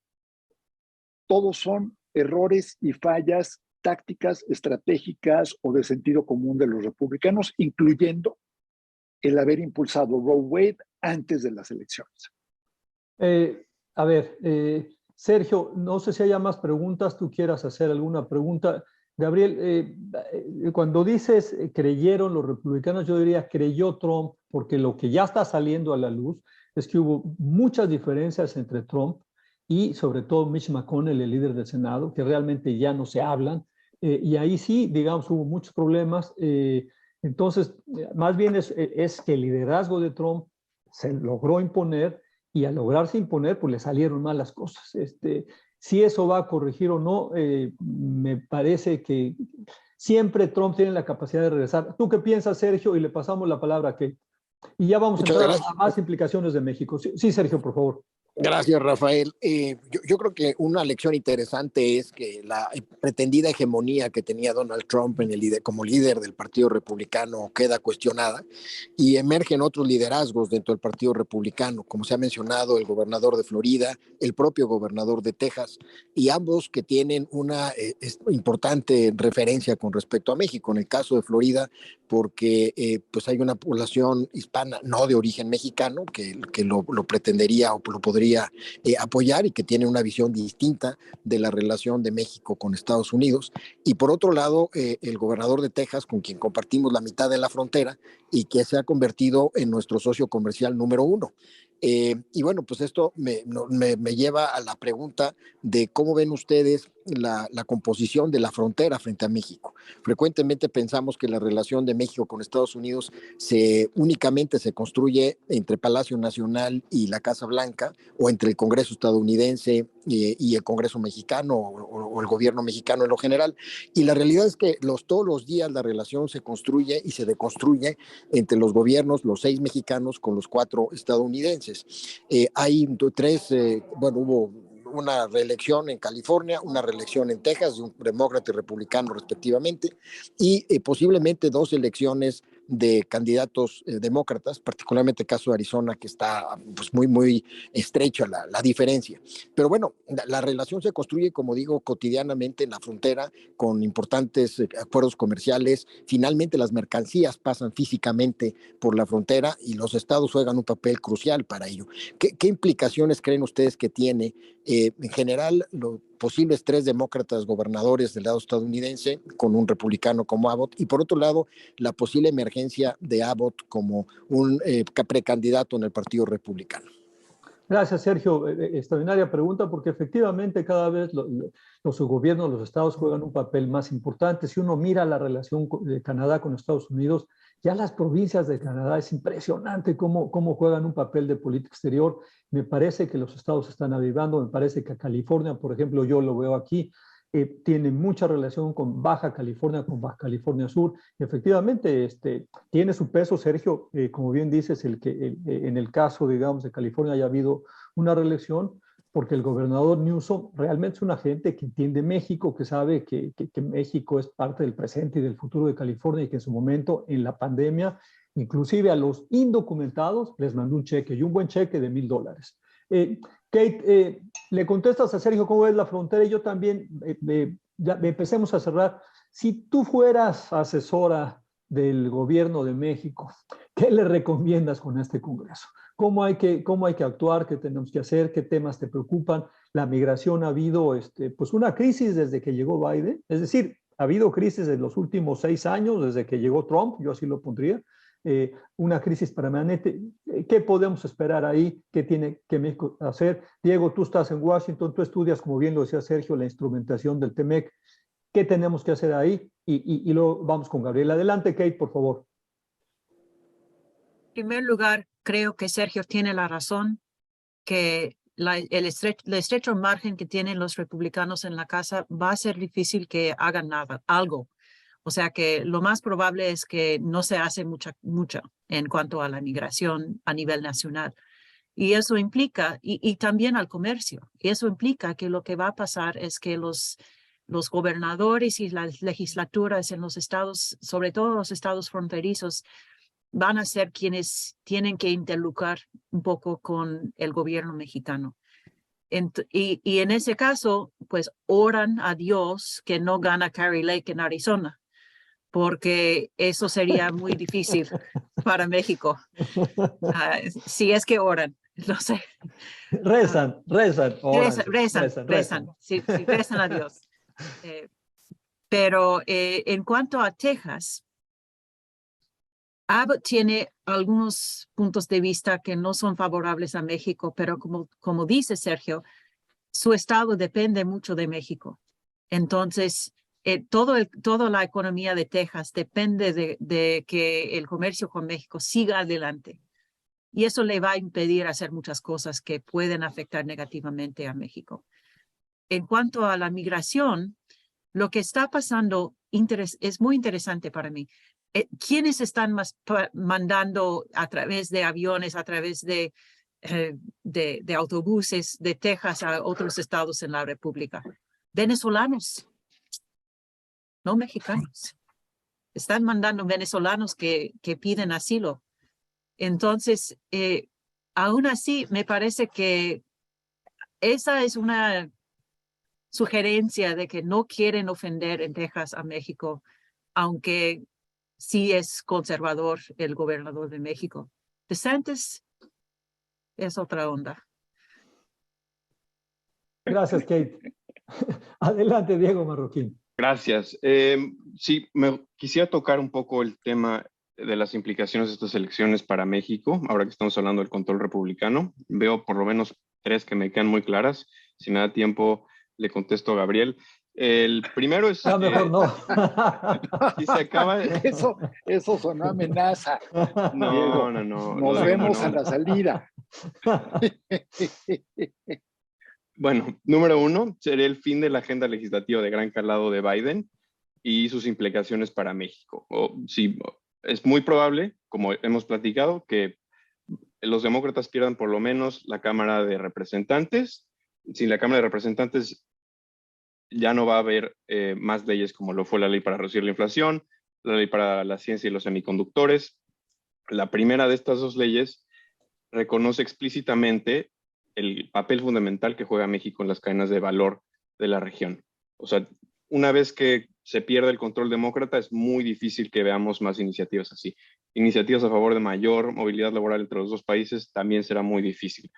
Todos son errores y fallas tácticas, estratégicas o de sentido común de los republicanos, incluyendo el haber impulsado Roe Wade antes de las elecciones. Sergio, no sé si haya más preguntas, tú quieras hacer alguna pregunta. Gabriel, cuando dices creyeron los republicanos, yo diría creyó Trump, porque lo que ya está saliendo a la luz es que hubo muchas diferencias entre Trump y sobre todo Mitch McConnell, el líder del Senado, que realmente ya no se hablan, y ahí sí, digamos, hubo muchos problemas. Entonces, más bien es que el liderazgo de Trump se logró imponer, y al lograrse imponer, pues le salieron mal las cosas. Si eso va a corregir o no, me parece que siempre Trump tiene la capacidad de regresar. ¿Tú qué piensas, Sergio? Y le pasamos la palabra a Kate. Y ya vamos a entrar a más implicaciones de México. Sí, Sergio, por favor. Gracias, Rafael. Yo creo que una lección interesante es que la pretendida hegemonía que tenía Donald Trump como líder del Partido Republicano queda cuestionada y emergen otros liderazgos dentro del Partido Republicano, como se ha mencionado, el gobernador de Florida, el propio gobernador de Texas, y ambos que tienen una importante referencia con respecto a México. En el caso de Florida, porque pues hay una población hispana no de origen mexicano que lo pretendería o lo podría apoyar y que tiene una visión distinta de la relación de México con Estados Unidos. Y por otro lado, el gobernador de Texas, con quien compartimos la mitad de la frontera y que se ha convertido en nuestro socio comercial número 1. Y bueno, pues esto me lleva a la pregunta de cómo ven ustedes la composición de la frontera frente a México. Frecuentemente pensamos que la relación de México con Estados Unidos únicamente se construye entre Palacio Nacional y la Casa Blanca, o entre el Congreso estadounidense y el Congreso mexicano o el gobierno mexicano en lo general. Y la realidad es que todos los días la relación se construye y se deconstruye entre los gobiernos, los 6 mexicanos con los 4 estadounidenses. Hay 3, hubo una reelección en California, una reelección en Texas de un demócrata y republicano respectivamente, y posiblemente 2 elecciones de candidatos demócratas, particularmente el caso de Arizona, que está pues, muy estrecha la diferencia. Pero bueno, la relación se construye, como digo, cotidianamente en la frontera, con importantes acuerdos comerciales. Finalmente las mercancías pasan físicamente por la frontera y los estados juegan un papel crucial para ello. ¿Qué implicaciones creen ustedes que tiene en general los posibles 3 demócratas gobernadores del lado estadounidense con un republicano como Abbott, y por otro lado la posible emergencia de Abbott como un precandidato en el Partido Republicano? Gracias, Sergio. Extraordinaria pregunta, porque efectivamente cada vez los gobiernos, los estados juegan un papel más importante. Si uno mira la relación de Canadá con Estados Unidos, ya las provincias de Canadá es impresionante cómo juegan un papel de política exterior. Me parece que los estados están avivando, me parece que California, por ejemplo, yo lo veo aquí, tiene mucha relación con Baja California, con Baja California Sur. Y efectivamente, tiene su peso, Sergio, como bien dices, en el caso, digamos, de California haya habido una reelección, porque el gobernador Newsom realmente es una gente que entiende México, que sabe que México es parte del presente y del futuro de California y que en su momento, en la pandemia, inclusive a los indocumentados les mandó un cheque y un buen cheque de $1,000. Kate, le contestas a Sergio cómo es la frontera y yo también, ya empecemos a cerrar. Si tú fueras asesora del gobierno de México, ¿qué le recomiendas con este Congreso? ¿Cómo hay que actuar? ¿Qué tenemos que hacer? ¿Qué temas te preocupan? La migración, ha habido pues una crisis desde que llegó Biden, es decir, ha habido crisis en los últimos 6 años, desde que llegó Trump, yo así lo pondría. Una crisis permanente. ¿Qué podemos esperar ahí? ¿Qué tiene que México hacer? Diego, tú estás en Washington, tú estudias, como bien lo decía Sergio, la instrumentación del TEMEC. ¿Qué tenemos que hacer ahí? Y luego vamos con Gabriel. Adelante, Kate, por favor. En primer lugar, creo que Sergio tiene la razón, que el estrecho margen que tienen los republicanos en la casa va a ser difícil que hagan algo. O sea que lo más probable es que no se hace mucho en cuanto a la migración a nivel nacional. Y eso implica, y también al comercio, y eso implica que lo que va a pasar es que los gobernadores y las legislaturas en los estados, sobre todo los estados fronterizos, van a ser quienes tienen que interlocutar un poco con el gobierno mexicano. Y en ese caso, pues oran a Dios que no gana Kari Lake en Arizona, porque eso sería muy difícil para México. Si es que oran, no sé. Rezan, Rezan. Sí, rezan a Dios. Pero en cuanto a Texas, Abbott tiene algunos puntos de vista que no son favorables a México, pero como dice Sergio, su estado depende mucho de México. Entonces, toda la economía de Texas depende de que el comercio con México siga adelante. Y eso le va a impedir hacer muchas cosas que pueden afectar negativamente a México. En cuanto a la migración, lo que está pasando es muy interesante para mí. ¿Quiénes están mandando a través de aviones, a través de autobuses de Texas a otros estados en la República? Venezolanos, no mexicanos. Están mandando venezolanos que piden asilo. Entonces, aún así, me parece que esa es una sugerencia de que no quieren ofender en Texas a México, aunque sí es conservador el gobernador de México. DeSantis es otra onda. Gracias, Kate. Adelante, Diego Marroquín. Gracias. Sí, me quisiera tocar un poco el tema de las implicaciones de estas elecciones para México, ahora que estamos hablando del control republicano. Veo por lo menos 3 que me quedan muy claras. Si me da tiempo, le contesto a Gabriel. El primero es... mejor no. Si se acaba... Eso sonó amenaza. No. Nos vemos a la salida. Bueno, número 1 sería el fin de la agenda legislativa de gran calado de Biden y sus implicaciones para México. Sí, es muy probable, como hemos platicado, que los demócratas pierdan por lo menos la Cámara de Representantes. Sin la Cámara de Representantes ya no va a haber más leyes como lo fue la ley para reducir la inflación, la ley para la ciencia y los semiconductores. La primera de estas dos leyes reconoce explícitamente el papel fundamental que juega México en las cadenas de valor de la región. O sea, una vez que se pierde el control demócrata, es muy difícil que veamos más iniciativas así. Iniciativas a favor de mayor movilidad laboral entre los dos países también será muy difícil.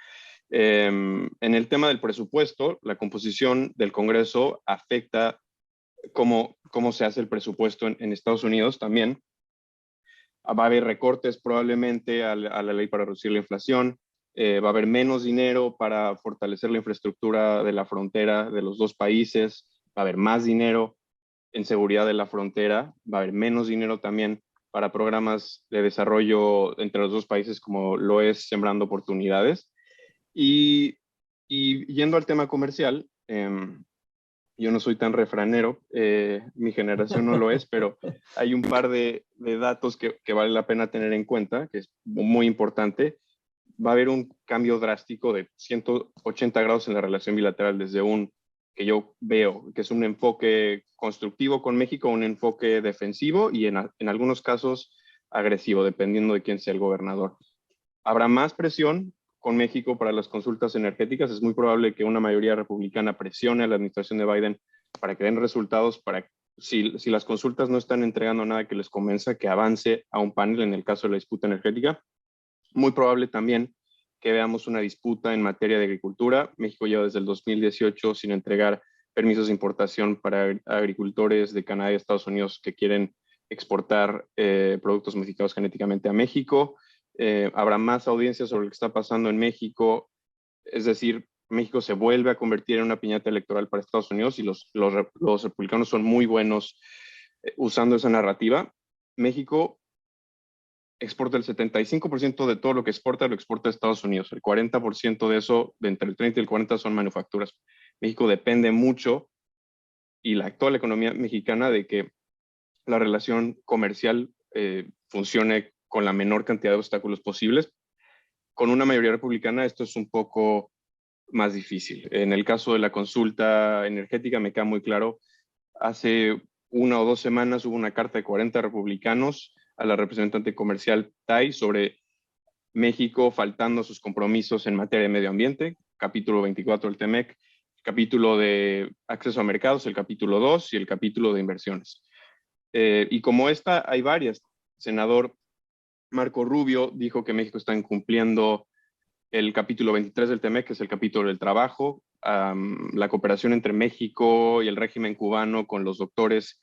En el tema del presupuesto, la composición del Congreso afecta cómo se hace el presupuesto en Estados Unidos también. Va a haber recortes probablemente a la ley para reducir la inflación, va a haber menos dinero para fortalecer la infraestructura de la frontera de los dos países, va a haber más dinero en seguridad de la frontera, va a haber menos dinero también para programas de desarrollo entre los dos países como lo es Sembrando Oportunidades. Y yendo al tema comercial, yo no soy tan refranero, mi generación no lo es, pero hay un par de datos que vale la pena tener en cuenta, que es muy importante. Va a haber un cambio drástico de 180 grados en la relación bilateral desde que yo veo, que es un enfoque constructivo con México, un enfoque defensivo y en algunos casos agresivo, dependiendo de quién sea el gobernador. Habrá más presión con México para las consultas energéticas. Es muy probable que una mayoría republicana presione a la administración de Biden para que den resultados, para si las consultas no están entregando nada que les convenza, que avance a un panel en el caso de la disputa energética. Muy probable también que veamos una disputa en materia de agricultura. México lleva desde el 2018 sin entregar permisos de importación para agricultores de Canadá y Estados Unidos que quieren exportar productos modificados genéticamente a México. Habrá más audiencias sobre lo que está pasando en México. Es decir, México se vuelve a convertir en una piñata electoral para Estados Unidos y los republicanos son muy buenos usando esa narrativa. México exporta el 75% de todo lo que exporta, lo exporta a Estados Unidos. El 40% de eso, de entre el 30 y el 40, son manufacturas. México depende mucho, y la actual economía mexicana, de que la relación comercial funcione con la menor cantidad de obstáculos posibles. Con una mayoría republicana esto es un poco más difícil. En el caso de la consulta energética me queda muy claro. Hace 1 o 2 semanas hubo una carta de 40 republicanos a la representante comercial Tai sobre México faltando a sus compromisos en materia de medio ambiente, capítulo 24 del TEMEC, capítulo de acceso a mercados, el capítulo 2 y el capítulo de inversiones. Y como esta hay varias. Senador Marco Rubio dijo que México está incumpliendo el capítulo 23 del TEMEC, que es el capítulo del trabajo, la cooperación entre México y el régimen cubano con los doctores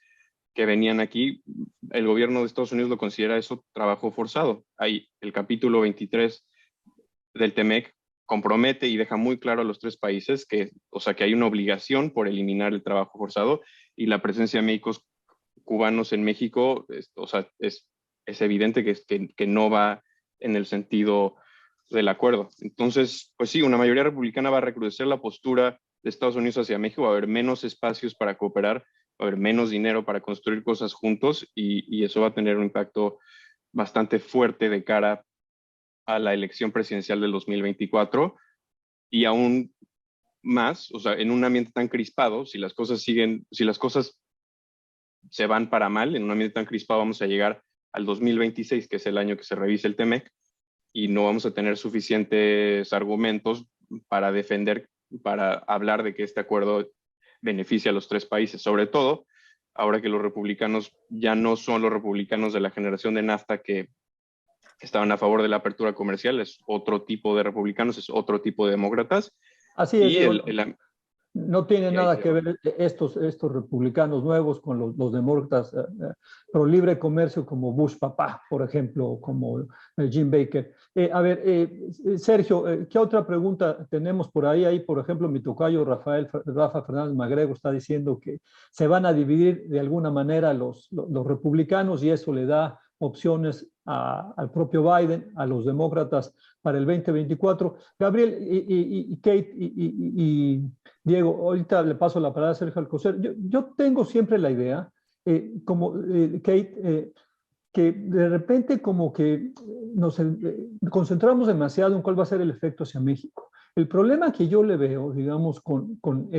que venían aquí. El gobierno de Estados Unidos lo considera eso trabajo forzado. Ahí el capítulo 23 del TEMEC compromete y deja muy claro a los 3 países que hay una obligación por eliminar el trabajo forzado, y la presencia de médicos cubanos en México, es evidente que no va en el sentido del acuerdo. Entonces, pues sí, una mayoría republicana va a recrudecer la postura de Estados Unidos hacia México, va a haber menos espacios para cooperar, va a haber menos dinero para construir cosas juntos, y eso va a tener un impacto bastante fuerte de cara a la elección presidencial del 2024, y aún más, en un ambiente tan crispado, si las cosas se van para mal, en un ambiente tan crispado vamos a llegar al 2026, que es el año que se revise el TEMEC, y no vamos a tener suficientes argumentos para hablar de que este acuerdo beneficia a los 3 países, sobre todo ahora que los republicanos ya no son los republicanos de la generación de NAFTA que estaban a favor de la apertura comercial. Es otro tipo de republicanos, es otro tipo de demócratas. Así es, no tiene nada que ver estos republicanos nuevos con los demócratas pro libre comercio como Bush papá, por ejemplo, como Jim Baker. Sergio, ¿qué otra pregunta tenemos por ahí? Ahí, por ejemplo, mi tocayo Rafa Fernández Magrego está diciendo que se van a dividir de alguna manera los republicanos, y eso le da opciones al propio Biden, a los demócratas para el 2024. Gabriel y Kate y Diego, ahorita le paso la palabra a Sergio Alcocer. Yo tengo siempre la idea, Kate, que de repente como que nos concentramos demasiado en cuál va a ser el efecto hacia México. El problema que yo le veo, digamos, con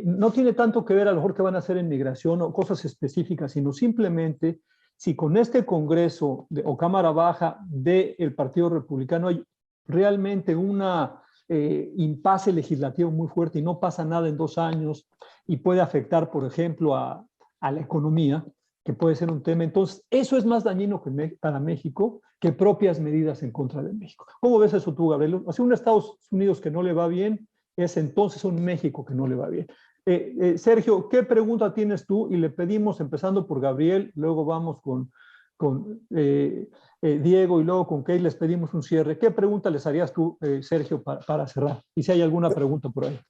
no tiene tanto que ver a lo mejor que van a hacer en migración o cosas específicas, sino simplemente si con este Congreso o Cámara Baja del Partido Republicano hay realmente una impasse legislativo muy fuerte y no pasa nada en 2 años y puede afectar, por ejemplo, a la economía, que puede ser un tema. Entonces, eso es más dañino para México que propias medidas en contra de México. ¿Cómo ves eso tú, Gabriel? O sea, un Estados Unidos que no le va bien es entonces un México que no le va bien. Sergio, ¿qué pregunta tienes tú? Y le pedimos, empezando por Gabriel, luego vamos con Diego y luego con Kate, les pedimos un cierre. ¿Qué pregunta les harías tú, Sergio, para cerrar? Y si hay alguna pregunta por ahí.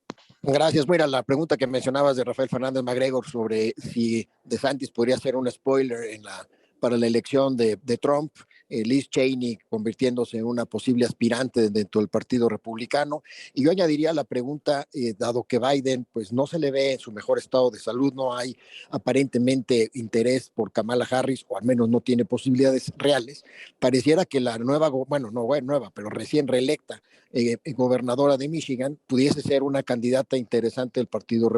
Gracias. Mira, la pregunta que mencionabas de Rafael Fernández McGregor sobre si DeSantis podría ser un spoiler para la elección de Trump, Liz Cheney convirtiéndose en una posible aspirante dentro del Partido Republicano. Y yo añadiría la pregunta, dado que Biden pues no se le ve en su mejor estado de salud, no hay aparentemente interés por Kamala Harris, o al menos no tiene posibilidades reales, pareciera que la nueva, bueno, no nueva, pero recién reelecta gobernadora de Michigan pudiese ser una candidata interesante del Partido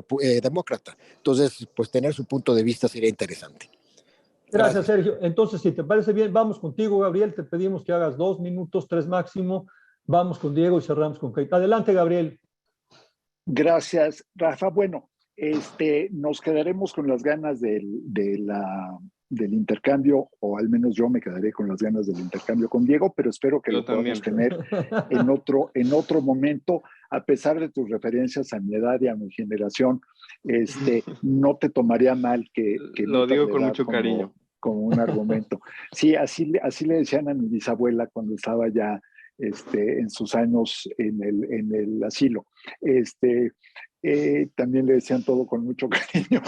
Demócrata. Entonces, pues tener su punto de vista sería interesante. Gracias, Sergio. Entonces, si te parece bien, vamos contigo, Gabriel. Te pedimos que hagas 2 minutos, 3 máximo. Vamos con Diego y cerramos con Kate. Adelante, Gabriel. Gracias, Rafa. Bueno, nos quedaremos con las ganas del intercambio, o al menos yo me quedaré con las ganas del intercambio con Diego, pero espero que lo podamos tener en otro momento. A pesar de tus referencias a mi edad y a mi generación, no te tomaría mal que lo digo con mucho cariño. Como un argumento. Sí, así le decían a mi bisabuela cuando estaba ya en sus años en el asilo. También le decían todo con mucho cariño.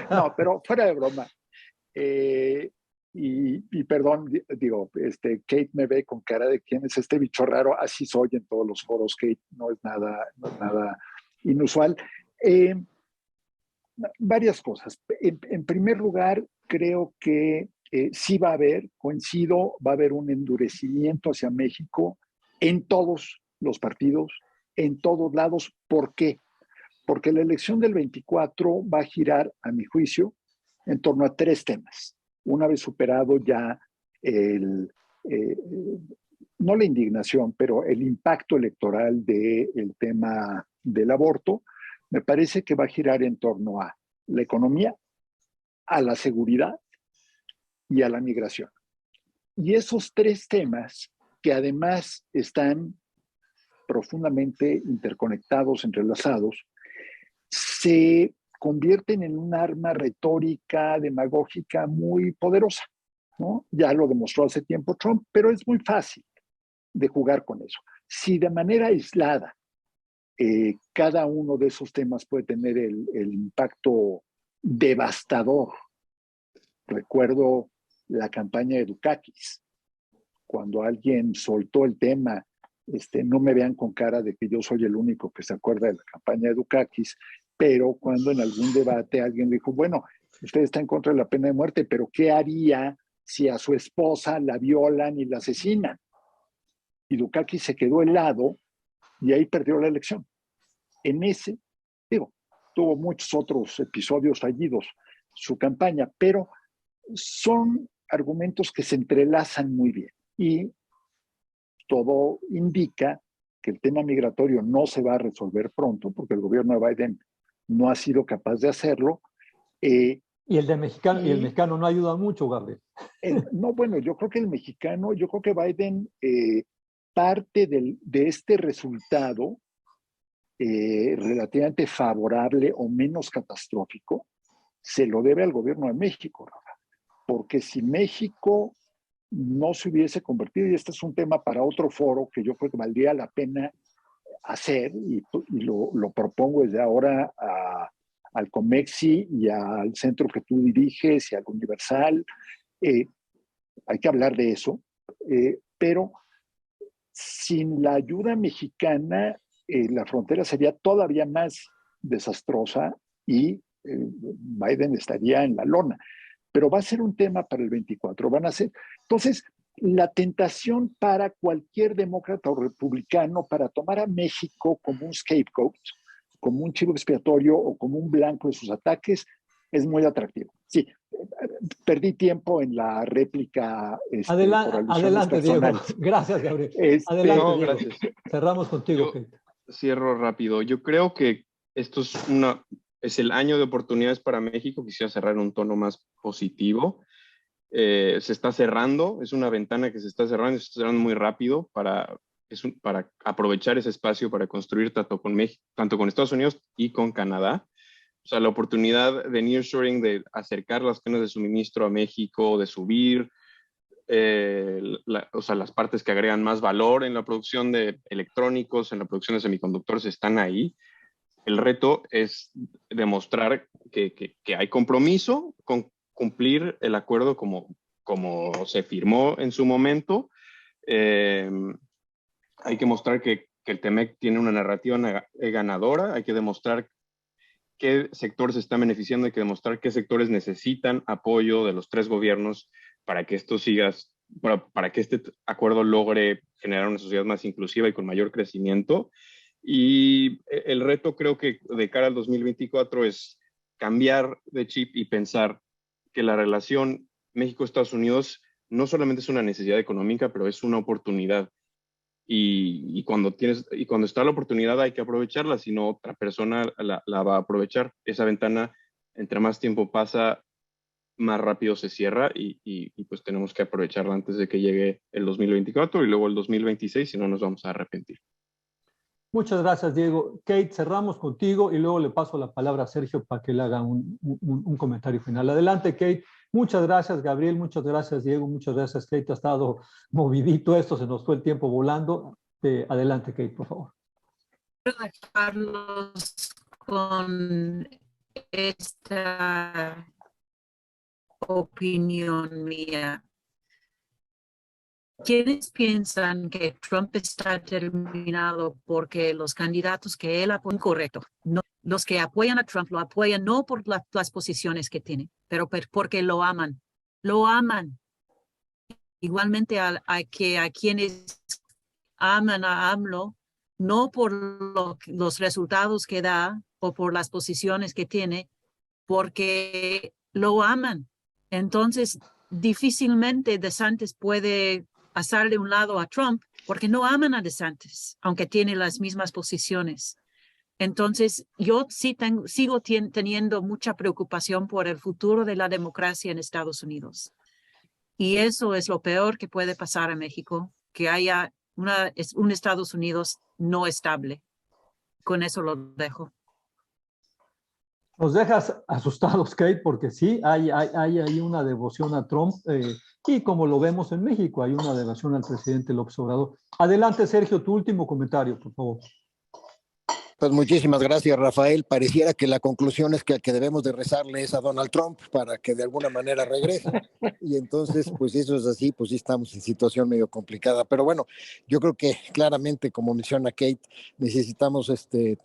No, pero fuera de broma. Y perdón, digo, Kate me ve con cara de quién es este bicho raro. Así soy en todos los foros, Kate, no es nada inusual. Varias cosas. En primer lugar, creo que sí va a haber, coincido, va a haber un endurecimiento hacia México en todos los partidos, en todos lados. ¿Por qué? Porque la elección del 24 va a girar, a mi juicio, en torno a 3 temas. Una vez superado ya no la indignación, pero el impacto electoral del tema del aborto, me parece que va a girar en torno a la economía, a la seguridad y a la migración. Y esos 3 temas, que además están profundamente interconectados, entrelazados, se convierten en un arma retórica, demagógica muy poderosa, ¿no? Ya lo demostró hace tiempo Trump, pero es muy fácil de jugar con eso. Si de manera aislada cada uno de esos temas puede tener el impacto devastador. Recuerdo la campaña de Dukakis, cuando alguien soltó el tema, no me vean con cara de que yo soy el único que se acuerda de la campaña de Dukakis, pero cuando en algún debate alguien dijo, bueno, usted está en contra de la pena de muerte, pero ¿qué haría si a su esposa la violan y la asesinan? Y Dukakis se quedó helado y ahí perdió la elección. Tuvo muchos otros episodios fallidos su campaña, pero son argumentos que se entrelazan muy bien y todo indica que el tema migratorio no se va a resolver pronto porque el gobierno de Biden no ha sido capaz de hacerlo. Y el mexicano no ayuda mucho, Gabriel. No, bueno, yo creo que Biden parte de este resultado relativamente favorable o menos catastrófico se lo debe al gobierno de México, Rafa. Porque si México no se hubiese convertido, y este es un tema para otro foro que yo creo que valdría la pena hacer, y lo propongo desde ahora al Comexi y al centro que tú diriges y al Universal, hay que hablar de eso, pero sin la ayuda mexicana, la frontera sería todavía más desastrosa y Biden estaría en la lona. Pero va a ser un tema para el 24. Entonces, la tentación para cualquier demócrata o republicano para tomar a México como un scapegoat como un chivo expiatorio o como un blanco de sus ataques, es muy atractivo. Sí, perdí tiempo en la réplica por alusiones Adelante, Diego. personales. Gracias, Gabriel. Adelante, No, Diego. gracias. Cerramos contigo, Yo Kate. cierro rápido. Yo creo que esto es el año de oportunidades para México. Quisiera cerrar en un tono más positivo. Se está cerrando, es una ventana que se está cerrando muy rápido para aprovechar ese espacio para construir tanto con Estados Unidos y con Canadá. O sea, la oportunidad de nearshoring, de acercar las cadenas de suministro a México, de subir las partes que agregan más valor en la producción de electrónicos, en la producción de semiconductores, están ahí. El reto es demostrar que hay compromiso con cumplir el acuerdo como se firmó en su momento. Hay que mostrar que el TEMEC tiene una narrativa ganadora, hay que demostrar qué sectores se están beneficiando, hay que demostrar qué sectores necesitan apoyo de los tres gobiernos para que esto para que este acuerdo logre generar una sociedad más inclusiva y con mayor crecimiento. Y el reto creo que de cara al 2024 es cambiar de chip y pensar que la relación México-Estados Unidos no solamente es una necesidad económica, pero es una oportunidad. Y cuando está la oportunidad hay que aprovecharla, si no otra persona la va a aprovechar. Esa ventana, entre más tiempo pasa, más rápido se cierra y pues tenemos que aprovecharla antes de que llegue el 2024 y luego el 2026, si no nos vamos a arrepentir. Muchas gracias, Diego. Kate, cerramos contigo y luego le paso la palabra a Sergio para que le haga un comentario final. Adelante, Kate. Muchas gracias, Gabriel. Muchas gracias, Diego. Muchas gracias, Kate. Ha estado movidito esto, se nos fue el tiempo volando. Adelante, Kate, por favor. Quiero dejarlos con esta opinión mía. ¿Quiénes piensan que Trump está terminado porque los candidatos que él apoya? Incorrecto. No, los que apoyan a Trump lo apoyan no por las posiciones que tiene, pero porque lo aman. Lo aman. Igualmente a quienes aman a AMLO, no por los resultados que da o por las posiciones que tiene, porque lo aman. Entonces, difícilmente DeSantis puede pasar de un lado a Trump porque no aman a DeSantis, aunque tiene las mismas posiciones. Entonces, yo sí sigo teniendo mucha preocupación por el futuro de la democracia en Estados Unidos. Y eso es lo peor que puede pasar a México, que haya un Estados Unidos no estable. Con eso lo dejo. Nos dejas asustados, Kate, porque sí, hay una devoción a Trump y como lo vemos en México, hay una devoción al presidente López Obrador. Adelante, Sergio, tu último comentario, por favor. Pues muchísimas gracias, Rafael. Pareciera que la conclusión es que al que debemos de rezarle es a Donald Trump para que de alguna manera regrese. Y entonces, pues eso es así, pues sí estamos en situación medio complicada. Pero bueno, yo creo que claramente, como menciona Kate, necesitamos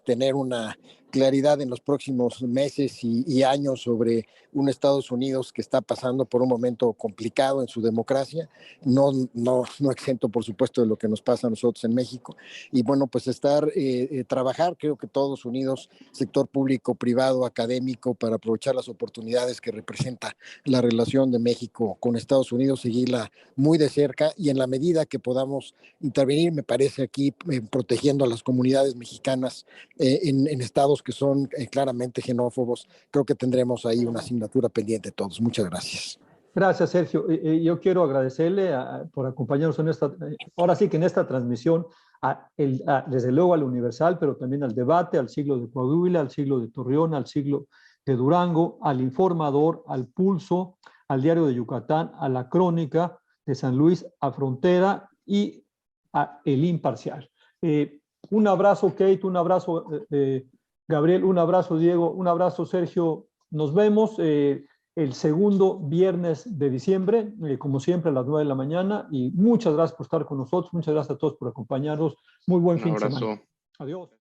tener una claridad en los próximos meses y años sobre un Estados Unidos que está pasando por un momento complicado en su democracia, no exento por supuesto de lo que nos pasa a nosotros en México, y bueno, pues trabajar, creo que todos unidos, sector público, privado, académico, para aprovechar las oportunidades que representa la relación de México con Estados Unidos, seguirla muy de cerca y en la medida que podamos intervenir, me parece aquí, protegiendo a las comunidades mexicanas en estados que son claramente xenófobos, creo que tendremos ahí una asignatura pendiente todos. Muchas gracias. Gracias, Sergio. Yo quiero agradecerle por acompañarnos en ahora sí que en esta transmisión, desde luego al Universal, pero también al debate, al Siglo de Coahuila, al Siglo de Torreón, al Siglo de Durango, al Informador, al Pulso, al Diario de Yucatán, a la Crónica de San Luis, a Frontera y a El Imparcial. Un abrazo, Kate, un abrazo, Gabriel, un abrazo, Diego, un abrazo, Sergio. Nos vemos el segundo viernes de diciembre, como siempre a las 9 de la mañana, y muchas gracias por estar con nosotros, muchas gracias a todos por acompañarnos. Muy buen fin de semana. Adiós.